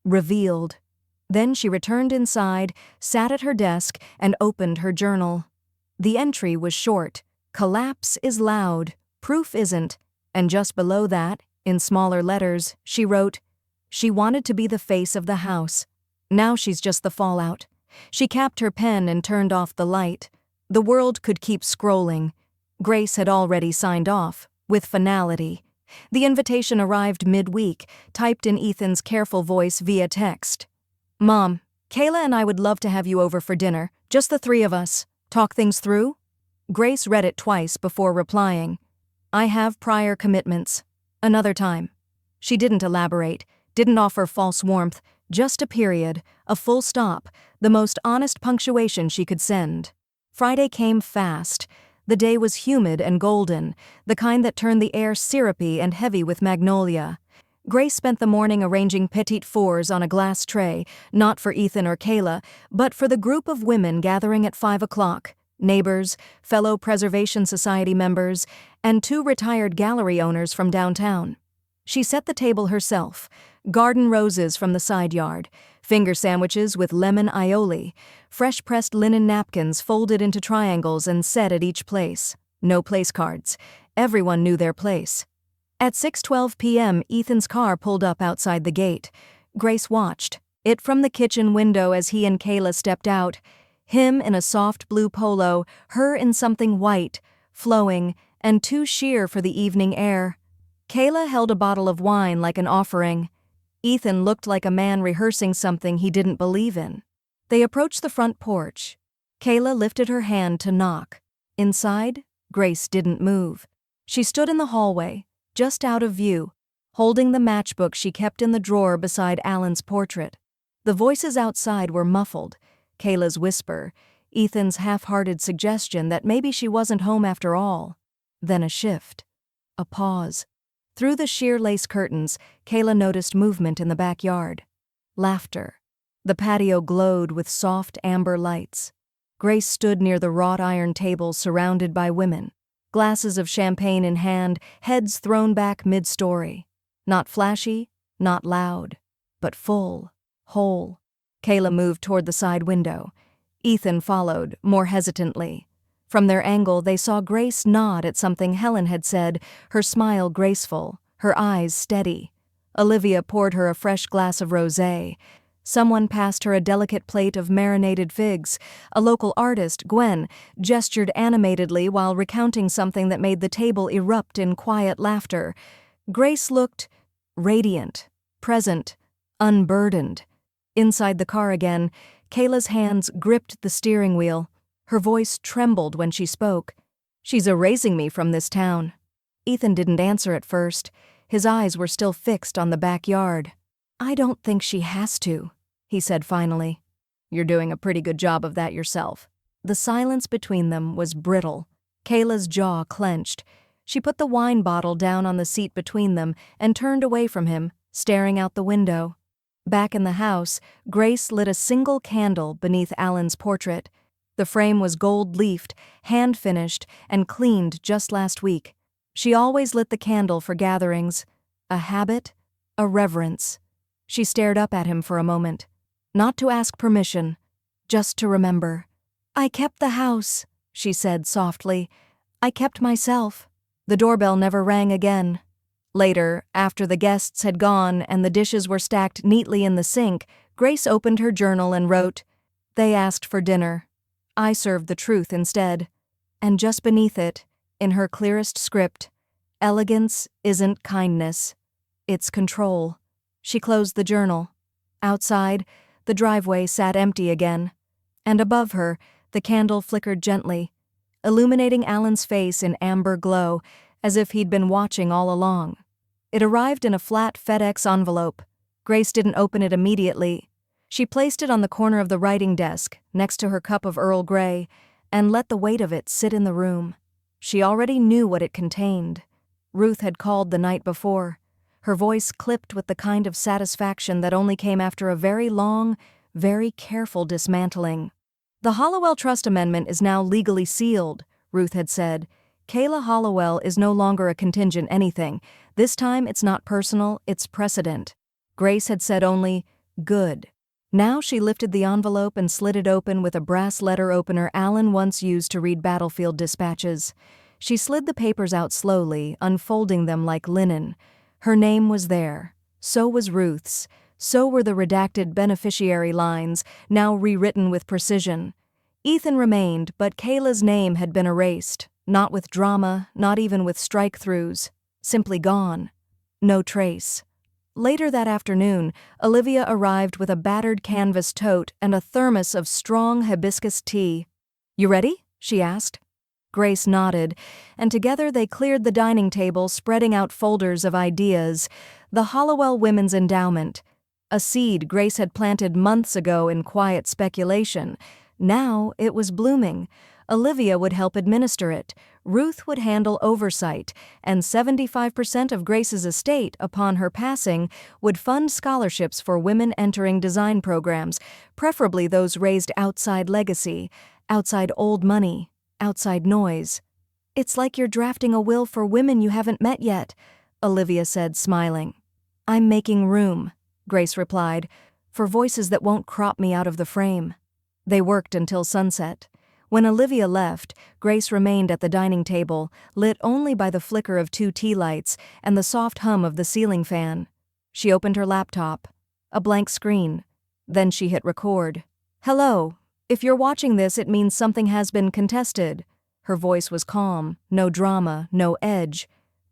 S1: revealed. Then she returned inside, sat at her desk, and opened her journal. The entry was short. "Collapse is loud, proof isn't," and just below that, in smaller letters, she wrote, "She wanted to be the face of the house. Now she's just the fallout." She capped her pen and turned off the light. The world could keep scrolling. Grace had already signed off, with finality. The invitation arrived midweek, typed in Ethan's careful voice via text. "Mom, Kayla and I would love to have you over for dinner, just the 3 of us. Talk things through?" Grace read it twice before replying, "I have prior commitments. Another time." She didn't elaborate, didn't offer false warmth, just a period, a full stop, the most honest punctuation she could send. Friday came fast. The day was humid and golden, the kind that turned the air syrupy and heavy with magnolia. Grace spent the morning arranging petit fours on a glass tray, not for Ethan or Kayla, but for the group of women gathering at 5 o'clock, neighbors, fellow Preservation Society members, and 2 retired gallery owners from downtown. She set the table herself, garden roses from the side yard, finger sandwiches with lemon aioli, fresh-pressed linen napkins folded into triangles and set at each place. No place cards. Everyone knew their place. At 6:12 p.m., Ethan's car pulled up outside the gate. Grace watched it from the kitchen window as he and Kayla stepped out, him in a soft blue polo, her in something white, flowing, and too sheer for the evening air. Kayla held a bottle of wine like an offering. Ethan looked like a man rehearsing something he didn't believe in. They approached the front porch. Kayla lifted her hand to knock. Inside, Grace didn't move. She stood in the hallway, just out of view, holding the matchbook she kept in the drawer beside Alan's portrait. The voices outside were muffled. Kayla's whisper, Ethan's half-hearted suggestion that maybe she wasn't home after all. Then a shift. A pause. Through the sheer lace curtains, Kayla noticed movement in the backyard. Laughter. The patio glowed with soft amber lights. Grace stood near the wrought iron table surrounded by women, glasses of champagne in hand, heads thrown back mid-story. Not flashy, not loud, but full, whole. Kayla moved toward the side window. Ethan followed, more hesitantly. From their angle, they saw Grace nod at something Helen had said, her smile graceful, her eyes steady. Olivia poured her a fresh glass of rosé. Someone passed her a delicate plate of marinated figs. A local artist, Gwen, gestured animatedly while recounting something that made the table erupt in quiet laughter. Grace looked radiant, present, unburdened. Inside the car again, Kayla's hands gripped the steering wheel. Her voice trembled when she spoke. "She's erasing me from this town." Ethan didn't answer at first. His eyes were still fixed on the backyard. "I don't think she has to," he said finally. "You're doing a pretty good job of that yourself." The silence between them was brittle. Kayla's jaw clenched. She put the wine bottle down on the seat between them and turned away from him, staring out the window. Back in the house, Grace lit a single candle beneath Alan's portrait. The frame was gold-leafed, hand-finished, and cleaned just last week. She always lit the candle for gatherings. A habit, a reverence. She stared up at him for a moment. Not to ask permission, just to remember. "I kept the house," she said softly. "I kept myself." The doorbell never rang again. Later, after the guests had gone and the dishes were stacked neatly in the sink, Grace opened her journal and wrote, "They asked for dinner. I served the truth instead." And just beneath it, in her clearest script, "Elegance isn't kindness. It's control." She closed the journal. Outside, the driveway sat empty again. And above her, the candle flickered gently, illuminating Alan's face in amber glow, as if he'd been watching all along. It arrived in a flat FedEx envelope. Grace didn't open it immediately. She placed it on the corner of the writing desk, next to her cup of Earl Grey, and let the weight of it sit in the room. She already knew what it contained. Ruth had called the night before, her voice clipped with the kind of satisfaction that only came after a very long, very careful dismantling. "The Hollowell Trust Amendment is now legally sealed," Ruth had said. "Kayla Hollowell is no longer a contingent anything. This time it's not personal, it's precedent." Grace had said only, "Good." Now she lifted the envelope and slid it open with a brass letter opener Alan once used to read battlefield dispatches. She slid the papers out slowly, unfolding them like linen. Her name was there. So was Ruth's. So were the redacted beneficiary lines, now rewritten with precision. Ethan remained, but Kayla's name had been erased. Not with drama, not even with strike-throughs. Simply gone. No trace. Later that afternoon, Olivia arrived with a battered canvas tote and a thermos of strong hibiscus tea. "You ready?" she asked. Grace nodded, and together they cleared the dining table, spreading out folders of ideas. The Hollowell Women's Endowment. A seed Grace had planted months ago in quiet speculation. Now it was blooming. Olivia would help administer it, Ruth would handle oversight, and 75% of Grace's estate, upon her passing, would fund scholarships for women entering design programs, preferably those raised outside legacy, outside old money, outside noise. "It's like you're drafting a will for women you haven't met yet," Olivia said, smiling. "I'm making room," Grace replied, "for voices that won't crop me out of the frame." They worked until sunset. When Olivia left, Grace remained at the dining table, lit only by the flicker of 2 tea lights and the soft hum of the ceiling fan. She opened her laptop. A blank screen. Then she hit record. "Hello. If you're watching this, it means something has been contested." Her voice was calm, no drama, no edge.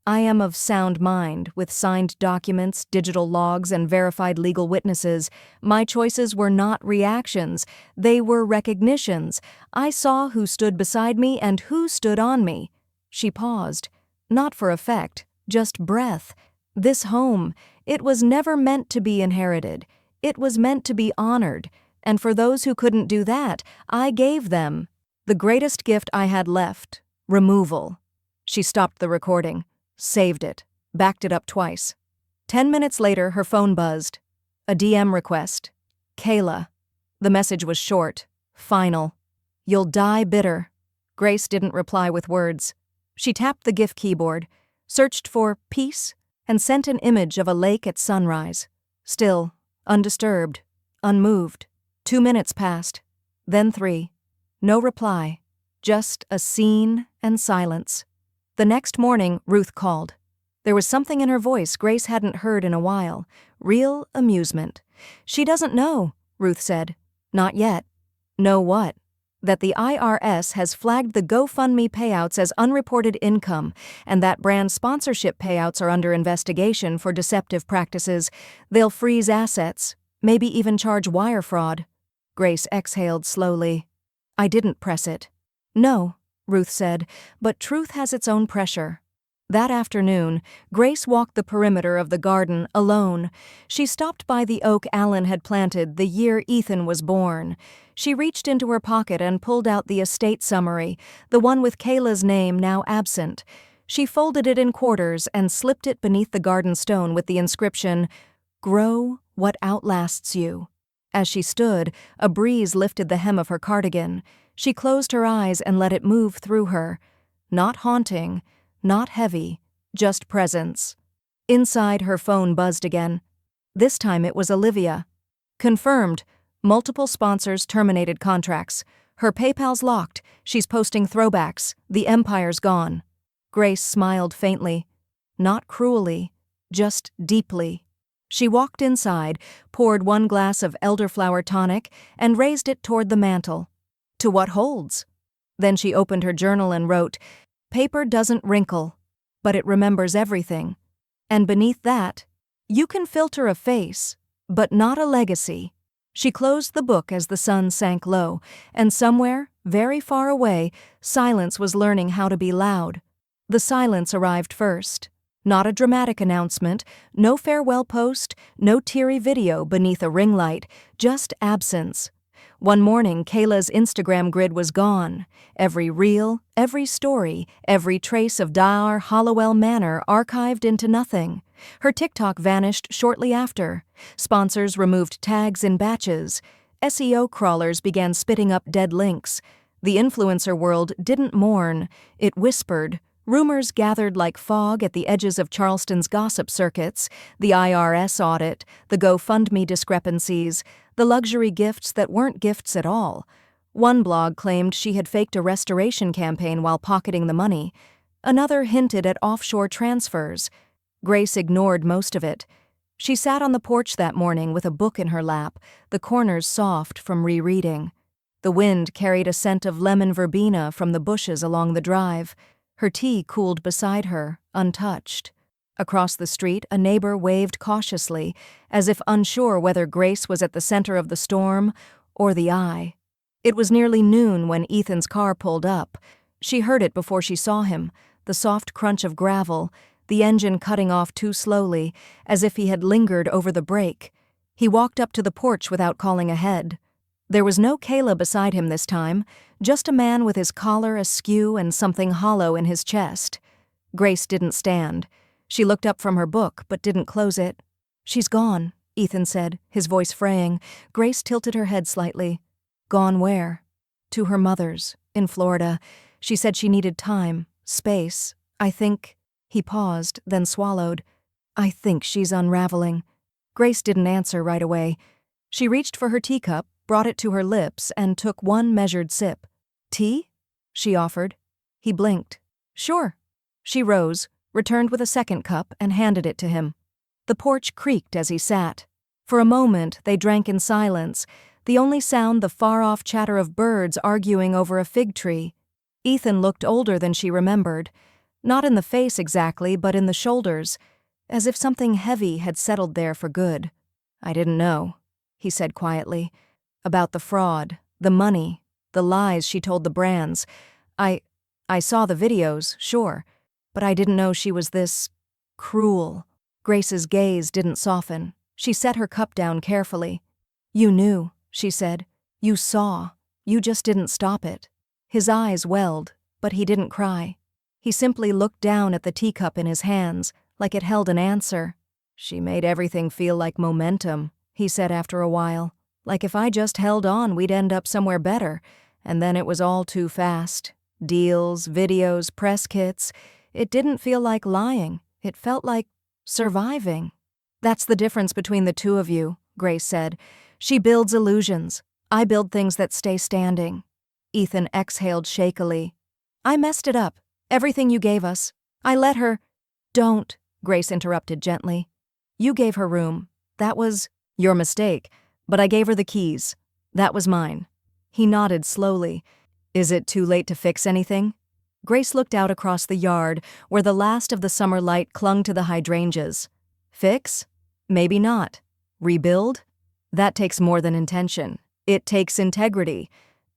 S1: "I am of sound mind, with signed documents, digital logs, and verified legal witnesses. My choices were not reactions. They were recognitions. I saw who stood beside me and who stood on me." She paused. Not for effect, just breath. This home, it was never meant to be inherited. It was meant to be honored. And for those who couldn't do that, I gave them the greatest gift I had left: removal. She stopped the recording. Saved it. Backed it up twice. 10 minutes later, her phone buzzed. A DM request. Kayla. The message was short, final. You'll die bitter. Grace didn't reply with words. She tapped the GIF keyboard, searched for peace, and sent an image of a lake at sunrise. Still, undisturbed, unmoved. 2 minutes passed, then 3. No reply, just a scene and silence. The next morning, Ruth called. There was something in her voice Grace hadn't heard in a while, real amusement. She doesn't know, Ruth said. Not yet. Know what? That the IRS has flagged the GoFundMe payouts as unreported income, and that brand sponsorship payouts are under investigation for deceptive practices. They'll freeze assets, maybe even charge wire fraud. Grace exhaled slowly. I didn't press it. No, Ruth said, but truth has its own pressure. That afternoon, Grace walked the perimeter of the garden alone. She stopped by the oak Alan had planted the year Ethan was born. She reached into her pocket and pulled out the estate summary, the one with Kayla's name now absent. She folded it in quarters and slipped it beneath the garden stone with the inscription, "Grow what outlasts you." As she stood, a breeze lifted the hem of her cardigan. She closed her eyes and let it move through her. Not haunting, not heavy, just presence. Inside, her phone buzzed again. This time it was Olivia. Confirmed. Multiple sponsors terminated contracts. Her PayPal's locked. She's posting throwbacks. The empire's gone. Grace smiled faintly. Not cruelly, just deeply. She walked inside, poured 1 glass of elderflower tonic, and raised it toward the mantel. To what holds? Then she opened her journal and wrote, "Paper doesn't wrinkle, but it remembers everything." And beneath that, "You can filter a face, but not a legacy." She closed the book as the sun sank low, and somewhere, very far away, silence was learning how to be loud. The silence arrived first. Not a dramatic announcement, no farewell post, no teary video beneath a ring light, just absence. One morning, Kayla's Instagram grid was gone. Every reel, every story, every trace of Dar Hollowell Manor archived into nothing. Her TikTok vanished shortly after. Sponsors removed tags in batches. SEO crawlers began spitting up dead links. The influencer world didn't mourn, it whispered. Rumors gathered like fog at the edges of Charleston's gossip circuits, the IRS audit, the GoFundMe discrepancies, the luxury gifts that weren't gifts at all. One blog claimed she had faked a restoration campaign while pocketing the money. Another hinted at offshore transfers. Grace ignored most of it. She sat on the porch that morning with a book in her lap, the corners soft from rereading. The wind carried a scent of lemon verbena from the bushes along the drive. Her tea cooled beside her, untouched. Across the street, a neighbor waved cautiously, as if unsure whether Grace was at the center of the storm or the eye. It was nearly noon when Ethan's car pulled up. She heard it before she saw him, the soft crunch of gravel, the engine cutting off too slowly, as if he had lingered over the brake. He walked up to the porch without calling ahead. There was no Kayla beside him this time, just a man with his collar askew and something hollow in his chest. Grace didn't stand. She looked up from her book, but didn't close it. "She's gone," Ethan said, his voice fraying. Grace tilted her head slightly. "Gone where?" "To her mother's, in Florida. She said she needed time, space. I think—" He paused, then swallowed. "I think she's unraveling." Grace didn't answer right away. She reached for her teacup, brought it to her lips, and took one measured sip. "Tea?" she offered. He blinked. "Sure." She rose, returned with a second cup, and handed it to him. The porch creaked as he sat. For a moment, they drank in silence, the only sound the far-off chatter of birds arguing over a fig tree. Ethan looked older than she remembered. Not in the face exactly, but in the shoulders, as if something heavy had settled there for good. "I didn't know," he said quietly. "About the fraud, the money, the lies she told the brands. I saw the videos, sure, but I didn't know she was this cruel." Grace's gaze didn't soften. She set her cup down carefully. "You knew," she said. "You saw. You just didn't stop it." His eyes welled, but he didn't cry. He simply looked down at the teacup in his hands, like it held an answer. "She made everything feel like momentum," he said after a while. Like if I just held on, we'd end up somewhere better. And then it was all too fast. Deals, videos, press kits. It didn't feel like lying. It felt like surviving. That's the difference between the two of you, Grace said. She builds illusions. I build things that stay standing. Ethan exhaled shakily. I messed it up. Everything you gave us. I let her— Don't, Grace interrupted gently. You gave her room. That was your mistake. But I gave her the keys. That was mine. He nodded slowly. Is it too late to fix anything? Grace looked out across the yard, where the last of the summer light clung to the hydrangeas. Fix? Maybe not. Rebuild? That takes more than intention. It takes integrity.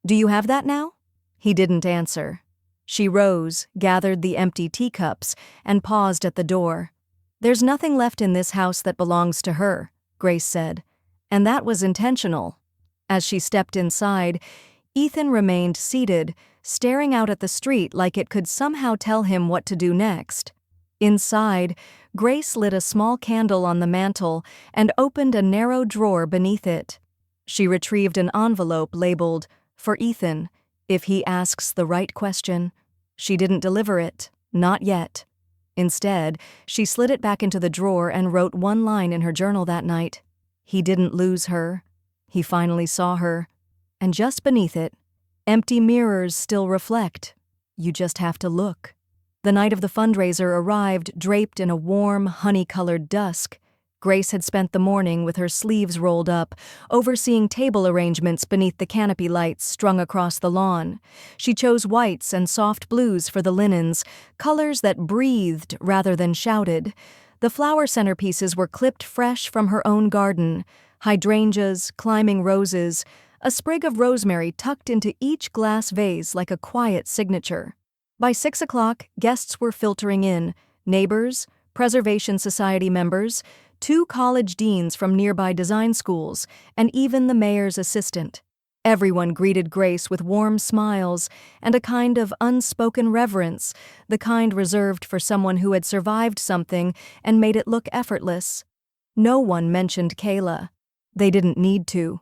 S1: Do you have that now? He didn't answer. She rose, gathered the empty teacups, and paused at the door. There's nothing left in this house that belongs to her, Grace said. And that was intentional. As she stepped inside, Ethan remained seated, staring out at the street like it could somehow tell him what to do next. Inside, Grace lit a small candle on the mantel and opened a narrow drawer beneath it. She retrieved an envelope labeled, "For Ethan, if he asks the right question." She didn't deliver it, not yet. Instead, she slid it back into the drawer and wrote one line in her journal that night. He didn't lose her. He finally saw her. And just beneath it, empty mirrors still reflect. You just have to look. The night of the fundraiser arrived draped in a warm, honey-colored dusk. Grace had spent the morning with her sleeves rolled up, overseeing table arrangements beneath the canopy lights strung across the lawn. She chose whites and soft blues for the linens, colors that breathed rather than shouted. The flower centerpieces were clipped fresh from her own garden, hydrangeas, climbing roses, a sprig of rosemary tucked into each glass vase like a quiet signature. By 6 o'clock, guests were filtering in, neighbors, Preservation Society members, 2 college deans from nearby design schools, and even the mayor's assistant. Everyone greeted Grace with warm smiles and a kind of unspoken reverence, the kind reserved for someone who had survived something and made it look effortless. No one mentioned Kayla. They didn't need to.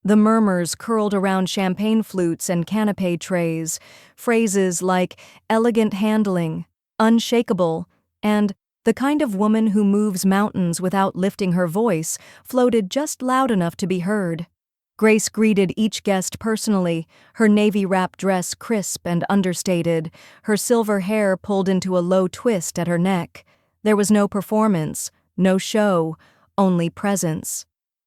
S1: The murmurs curled around champagne flutes and canapé trays, phrases like elegant handling, unshakable, and the kind of woman who moves mountains without lifting her voice floated just loud enough to be heard. Grace greeted each guest personally, her navy-wrap dress crisp and understated, her silver hair pulled into a low twist at her neck. There was no performance, no show, only presence.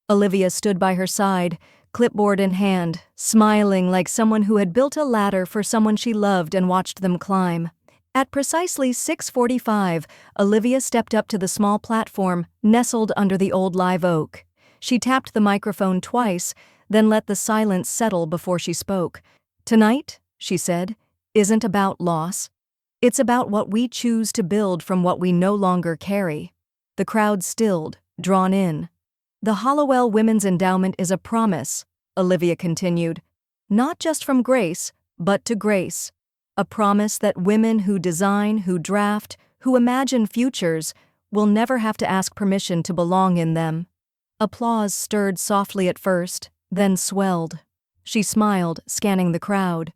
S1: Olivia stood by her side, clipboard in hand, smiling like someone who had built a ladder for someone she loved and watched them climb. At precisely 6:45, Olivia stepped up to the small platform nestled under the old live oak. She tapped the microphone twice, then let the silence settle before she spoke. Tonight, she said, isn't about loss. It's about what we choose to build from what we no longer carry. The crowd stilled, drawn in. The Hollowell Women's Endowment is a promise, Olivia continued, not just from Grace, but to Grace. A promise that women who design, who draft, who imagine futures will never have to ask permission to belong in them. Applause stirred softly at first, then swelled. She smiled, scanning the crowd.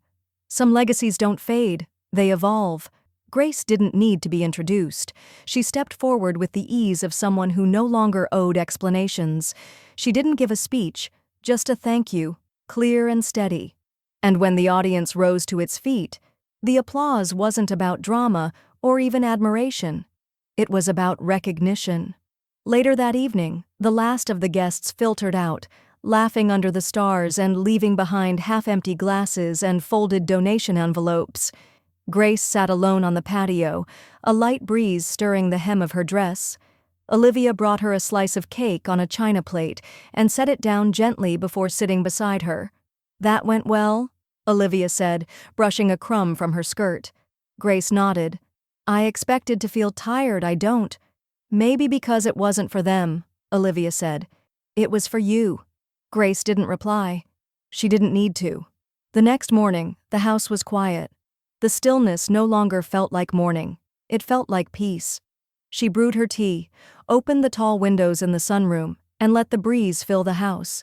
S1: Some legacies don't fade, they evolve. Grace didn't need to be introduced. She stepped forward with the ease of someone who no longer owed explanations. She didn't give a speech, just a thank you, clear and steady. And when the audience rose to its feet, the applause wasn't about drama or even admiration. It was about recognition. Later that evening, the last of the guests filtered out, laughing under the stars and leaving behind half-empty glasses and folded donation envelopes. Grace sat alone on the patio, a light breeze stirring the hem of her dress. Olivia brought her a slice of cake on a china plate and set it down gently before sitting beside her. "That went well?" Olivia said, brushing a crumb from her skirt. Grace nodded. "I expected to feel tired, I don't." "Maybe because it wasn't for them," Olivia said. "It was for you." Grace didn't reply. She didn't need to. The next morning, the house was quiet. The stillness no longer felt like morning. It felt like peace. She brewed her tea, opened the tall windows in the sunroom, and let the breeze fill the house.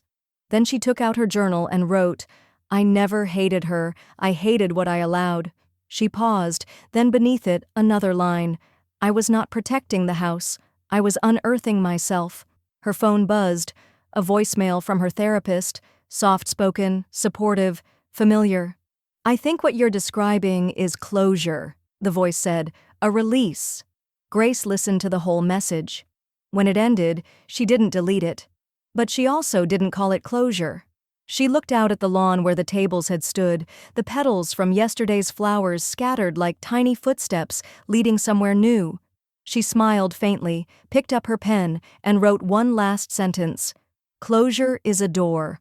S1: Then she took out her journal and wrote, "I never hated her. I hated what I allowed." She paused, then beneath it, another line. "I was not protecting the house. I was unearthing myself." Her phone buzzed. A voicemail from her therapist, soft-spoken, supportive, familiar. "I think what you're describing is closure," the voice said, "a release." Grace listened to the whole message. When it ended, she didn't delete it. But she also didn't call it closure. She looked out at the lawn where the tables had stood, the petals from yesterday's flowers scattered like tiny footsteps leading somewhere new. She smiled faintly, picked up her pen, and wrote one last sentence. "Closure is a door.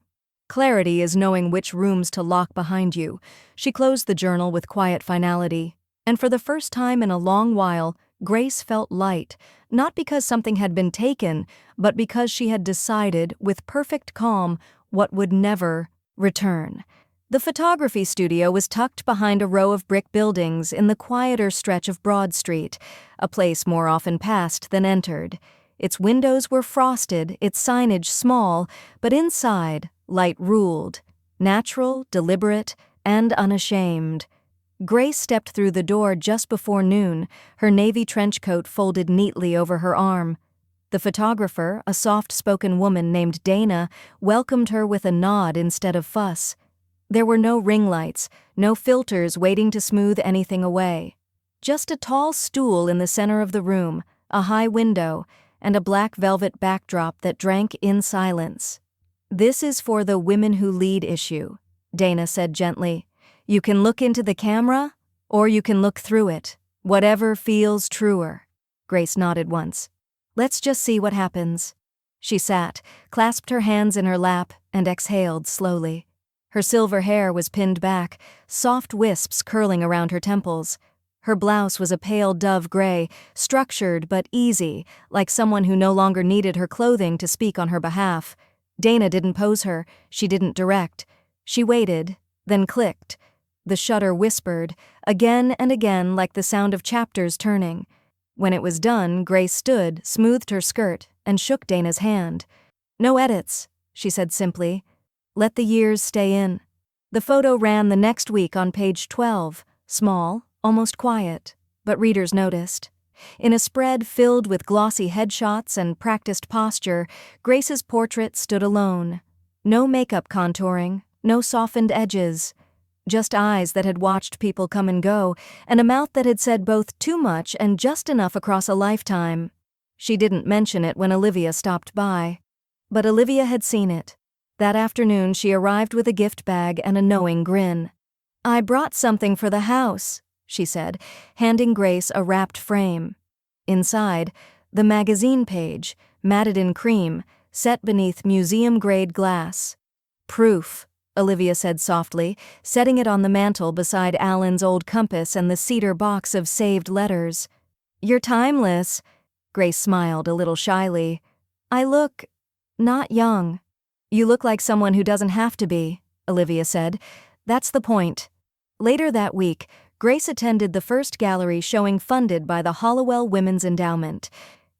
S1: Clarity is knowing which rooms to lock behind you." She closed the journal with quiet finality. And for the first time in a long while, Grace felt light, not because something had been taken, but because she had decided, with perfect calm, what would never return. The photography studio was tucked behind a row of brick buildings in the quieter stretch of Broad Street, a place more often passed than entered. Its windows were frosted, its signage small, but inside, light ruled, natural, deliberate, and unashamed. Grace stepped through the door just before noon, her navy trench coat folded neatly over her arm. The photographer, a soft-spoken woman named Dana, welcomed her with a nod instead of fuss. There were no ring lights, no filters waiting to smooth anything away. Just a tall stool in the center of the room, a high window, and a black velvet backdrop that drank in silence. "This is for the Women Who Lead issue," Dana said gently. "You can look into the camera, or you can look through it. Whatever feels truer." Grace nodded once. "Let's just see what happens." She sat, clasped her hands in her lap, and exhaled slowly. Her silver hair was pinned back, soft wisps curling around her temples. Her blouse was a pale dove gray, structured but easy, like someone who no longer needed her clothing to speak on her behalf. Dana didn't pose her, she didn't direct. She waited, then clicked. The shutter whispered, again and again like the sound of chapters turning. When it was done, Grace stood, smoothed her skirt, and shook Dana's hand. "No edits," she said simply. "Let the years stay in." The photo ran the next week on page 12, small, almost quiet, but readers noticed. In a spread filled with glossy headshots and practiced posture, Grace's portrait stood alone. No makeup contouring, no softened edges. Just eyes that had watched people come and go, and a mouth that had said both too much and just enough across a lifetime. She didn't mention it when Olivia stopped by. But Olivia had seen it. That afternoon she arrived with a gift bag and a knowing grin. "I brought something for the house," she said, handing Grace a wrapped frame. Inside, the magazine page, matted in cream, set beneath museum-grade glass. "Proof," Olivia said softly, setting it on the mantel beside Alan's old compass and the cedar box of saved letters. "You're timeless," Grace smiled a little shyly. "I look not young." "You look like someone who doesn't have to be," Olivia said. "That's the point." Later that week, Grace attended the first gallery showing funded by the Hollowell Women's Endowment.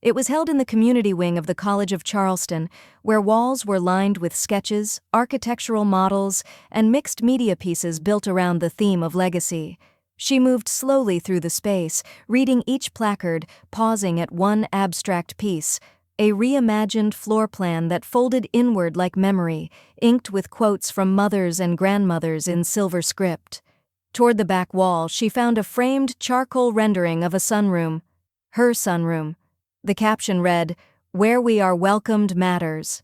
S1: It was held in the community wing of the College of Charleston, where walls were lined with sketches, architectural models, and mixed media pieces built around the theme of legacy. She moved slowly through the space, reading each placard, pausing at one abstract piece, a reimagined floor plan that folded inward like memory, inked with quotes from mothers and grandmothers in silver script. Toward the back wall, she found a framed charcoal rendering of a sunroom. Her sunroom. The caption read, "Where we are welcomed matters."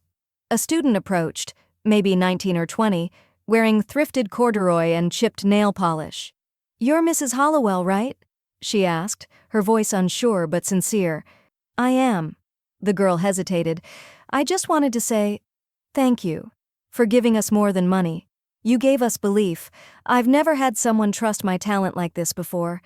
S1: A student approached, maybe 19 or 20, wearing thrifted corduroy and chipped nail polish. "You're Mrs. Hollowell, right?" she asked, her voice unsure but sincere. "I am." The girl hesitated. "I just wanted to say, thank you for giving us more than money. You gave us belief. I've never had someone trust my talent like this before."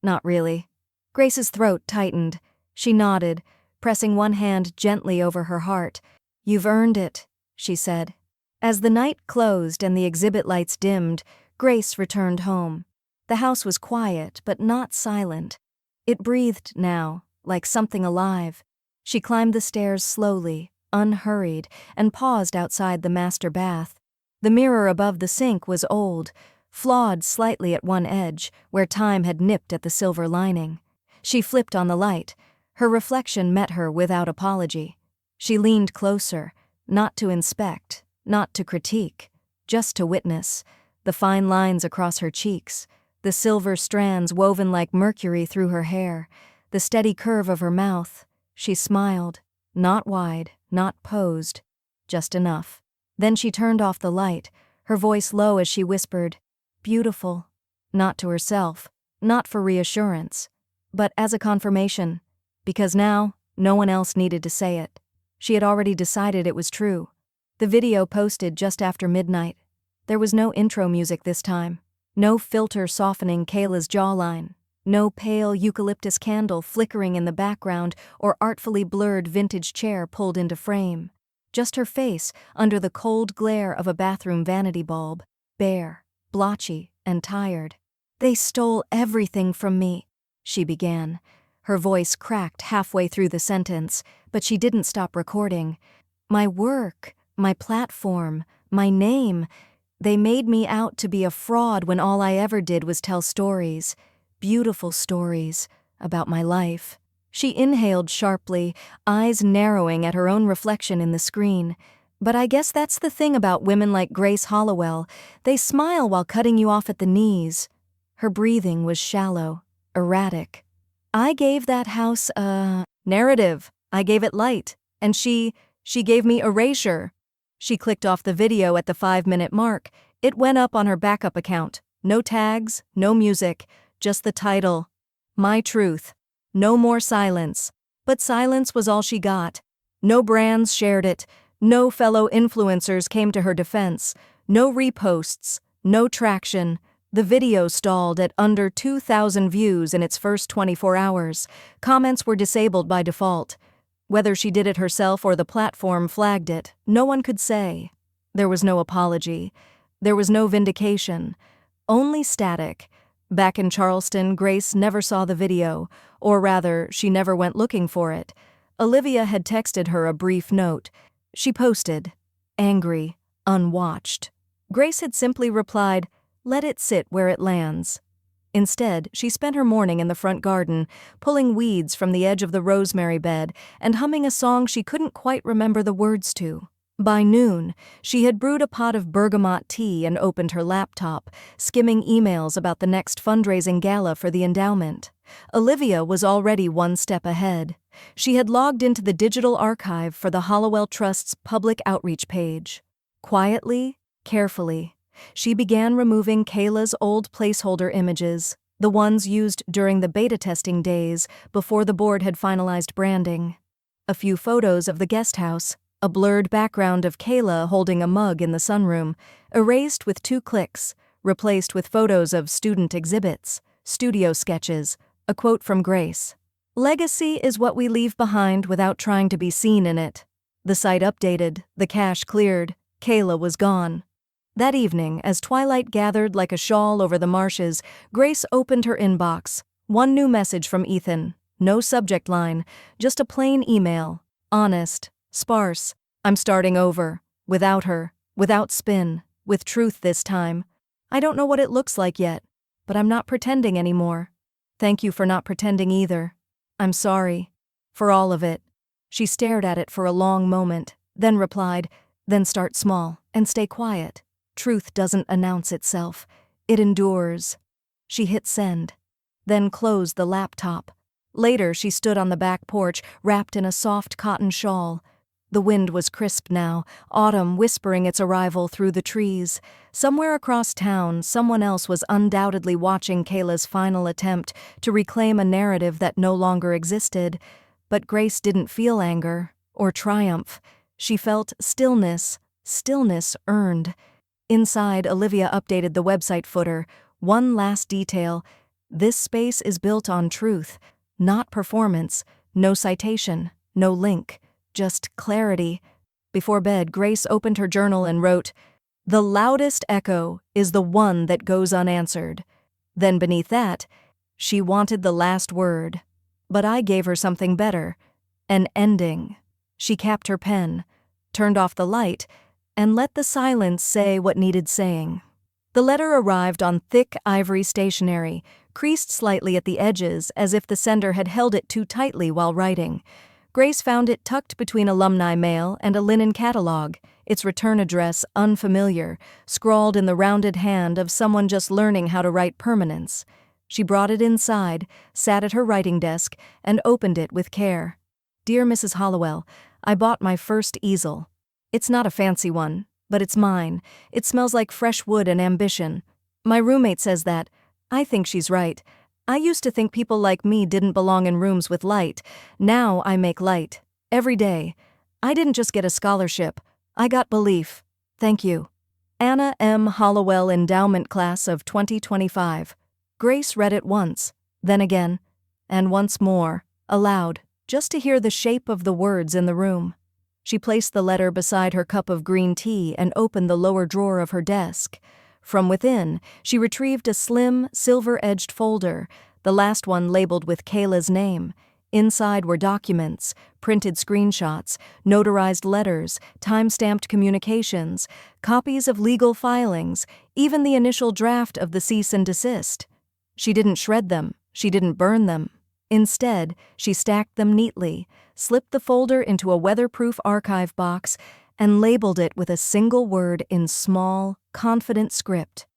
S1: "Not really." Grace's throat tightened. She nodded, pressing one hand gently over her heart. "You've earned it," she said. As the night closed and the exhibit lights dimmed, Grace returned home. The house was quiet, but not silent. It breathed now, like something alive. She climbed the stairs slowly, unhurried, and paused outside the master bath. The mirror above the sink was old, flawed slightly at one edge, where time had nipped at the silver lining. She flipped on the light. Her reflection met her without apology. She leaned closer, not to inspect, not to critique, just to witness. The fine lines across her cheeks, the silver strands woven like mercury through her hair, the steady curve of her mouth. She smiled, not wide, not posed, just enough. Then she turned off the light, her voice low as she whispered, "Beautiful." Not to herself, not for reassurance, but as a confirmation, because now no one else needed to say it. She had already decided it was true. The video posted just after midnight. There was no intro music this time, no filter softening Kayla's jawline, no pale eucalyptus candle flickering in the background or artfully blurred vintage chair pulled into frame. Just her face under the cold glare of a bathroom vanity bulb, bare, blotchy, and tired. "They stole everything from me," she began. Her voice cracked halfway through the sentence, but she didn't stop recording. "My work, my platform, my name. They made me out to be a fraud when all I ever did was tell stories, beautiful stories, about my life." She inhaled sharply, eyes narrowing at her own reflection in the screen. "But I guess that's the thing about women like Grace Hollowell. They smile while cutting you off at the knees." Her breathing was shallow, erratic. "I gave that house a narrative. I gave it light. And she gave me erasure." She clicked off the video at the 5-minute mark. It went up on her backup account. No tags, no music, just the title. "My Truth." No more silence. But silence was all she got. No brands shared it. No fellow influencers came to her defense. No reposts. No traction. The video stalled at under 2,000 views in its first 24 hours. Comments were disabled by default. Whether she did it herself or the platform flagged it, no one could say. There was no apology. There was no vindication. Only static. Back in Charleston, Grace never saw the video, or rather, she never went looking for it. Olivia had texted her a brief note. She posted, angry, unwatched. Grace had simply replied, "Let it sit where it lands." Instead, she spent her morning in the front garden, pulling weeds from the edge of the rosemary bed and humming a song she couldn't quite remember the words to. By noon, she had brewed a pot of bergamot tea and opened her laptop, skimming emails about the next fundraising gala for the endowment. Olivia was already one step ahead. She had logged into the digital archive for the Hollowell Trust's public outreach page. Quietly, carefully, she began removing Kayla's old placeholder images, the ones used during the beta testing days before the board had finalized branding. A few photos of the guest house, a blurred background of Kayla holding a mug in the sunroom, erased with 2 clicks, replaced with photos of student exhibits, studio sketches, a quote from Grace. "Legacy is what we leave behind without trying to be seen in it." The site updated, the cache cleared, Kayla was gone. That evening, as twilight gathered like a shawl over the marshes, Grace opened her inbox. One new message from Ethan. No subject line, just a plain email. Honest. Sparse. "I'm starting over. Without her. Without spin. With truth this time. I don't know what it looks like yet, but I'm not pretending anymore. Thank you for not pretending either. I'm sorry. For all of it." She stared at it for a long moment, then replied, "Then start small and stay quiet. Truth doesn't announce itself. It endures." She hit send, then closed the laptop. Later, she stood on the back porch, wrapped in a soft cotton shawl. The wind was crisp now, autumn whispering its arrival through the trees. Somewhere across town, someone else was undoubtedly watching Kayla's final attempt to reclaim a narrative that no longer existed. But Grace didn't feel anger or triumph. She felt stillness earned. Inside, Olivia updated the website footer. One last detail. This space is built on truth, not performance. No citation, no link. Just clarity. Before bed, Grace opened her journal and wrote, "The loudest echo is the one that goes unanswered." Then beneath that, she wanted the last word. But I gave her something better. An ending. She capped her pen, turned off the light, and let the silence say what needed saying. The letter arrived on thick ivory stationery, creased slightly at the edges as if the sender had held it too tightly while writing. Grace found it tucked between alumni mail and a linen catalog, its return address unfamiliar, scrawled in the rounded hand of someone just learning how to write permanence. She brought it inside, sat at her writing desk, and opened it with care. Dear Mrs. Hollowell, I bought my first easel. It's not a fancy one, but it's mine. It smells like fresh wood and ambition. My roommate says that. I think she's right. I used to think people like me didn't belong in rooms with light. Now I make light. Every day. I didn't just get a scholarship. I got belief. Thank you. Anna M. Hollowell Endowment Class of 2025. Grace read it once, then again, and once more, aloud, just to hear the shape of the words in the room. She placed the letter beside her cup of green tea and opened the lower drawer of her desk. From within, she retrieved a slim, silver-edged folder, the last one labeled with Kayla's name. Inside were documents, printed screenshots, notarized letters, time-stamped communications, copies of legal filings, even the initial draft of the cease and desist. She didn't shred them, she didn't burn them. Instead, she stacked them neatly, slipped the folder into a weatherproof archive box, and labeled it with a single word in small, confident script.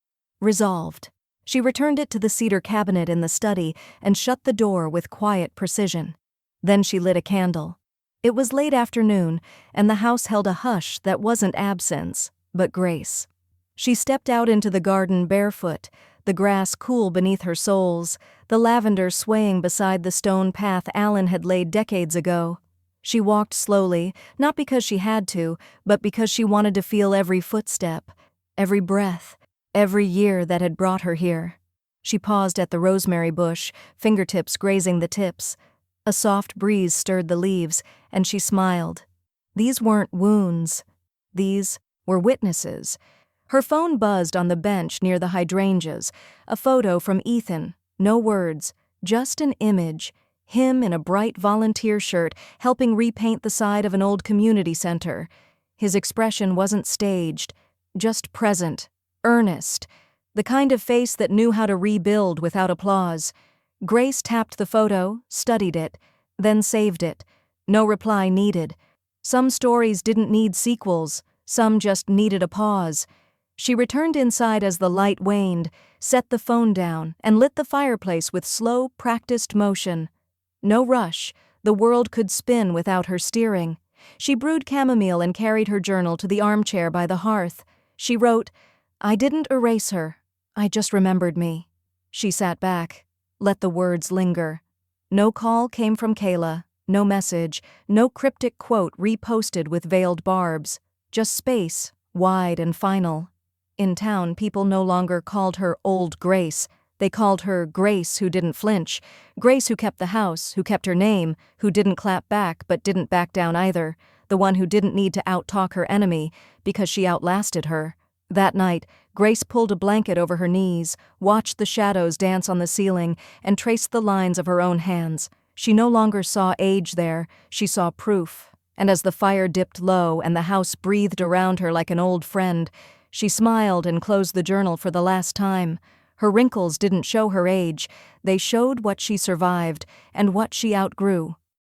S1: Resolved. She returned it to the cedar cabinet in the study and shut the door with quiet precision. Then she lit a candle. It was late afternoon, and the house held a hush that wasn't absence, but grace. She stepped out into the garden barefoot, the grass cool beneath her soles, the lavender swaying beside the stone path Alan had laid decades ago. She walked slowly, not because she had to, but because she wanted to feel every footstep, every breath, every year that had brought her here. She paused at the rosemary bush, fingertips grazing the tips. A soft breeze stirred the leaves, and she smiled. These weren't wounds. These were witnesses. Her phone buzzed on the bench near the hydrangeas, a photo from Ethan, no words, just an image, him in a bright volunteer shirt helping repaint the side of an old community center. His expression wasn't staged, just present, earnest, the kind of face that knew how to rebuild without applause. Grace tapped the photo, studied it, then saved it. No reply needed. Some stories didn't need sequels, some just needed a pause. She returned inside as the light waned, set the phone down, and lit the fireplace with slow, practiced motion. No rush, the world could spin without her steering. She brewed chamomile and carried her journal to the armchair by the hearth. She wrote, I didn't erase her, I just remembered me. She sat back, let the words linger. No call came from Kayla, no message, no cryptic quote reposted with veiled barbs, just space, wide and final. In town, people no longer called her Old Grace. They called her Grace who didn't flinch, Grace who kept the house, who kept her name, who didn't clap back but didn't back down either, the one who didn't need to outtalk her enemy because she outlasted her. That night, Grace pulled a blanket over her knees, watched the shadows dance on the ceiling, and traced the lines of her own hands. She no longer saw age there, she saw proof. And as the fire dipped low and the house breathed around her like an old friend, she smiled and closed the journal for the last time. Her wrinkles didn't show her age, they showed what she survived and what she outgrew.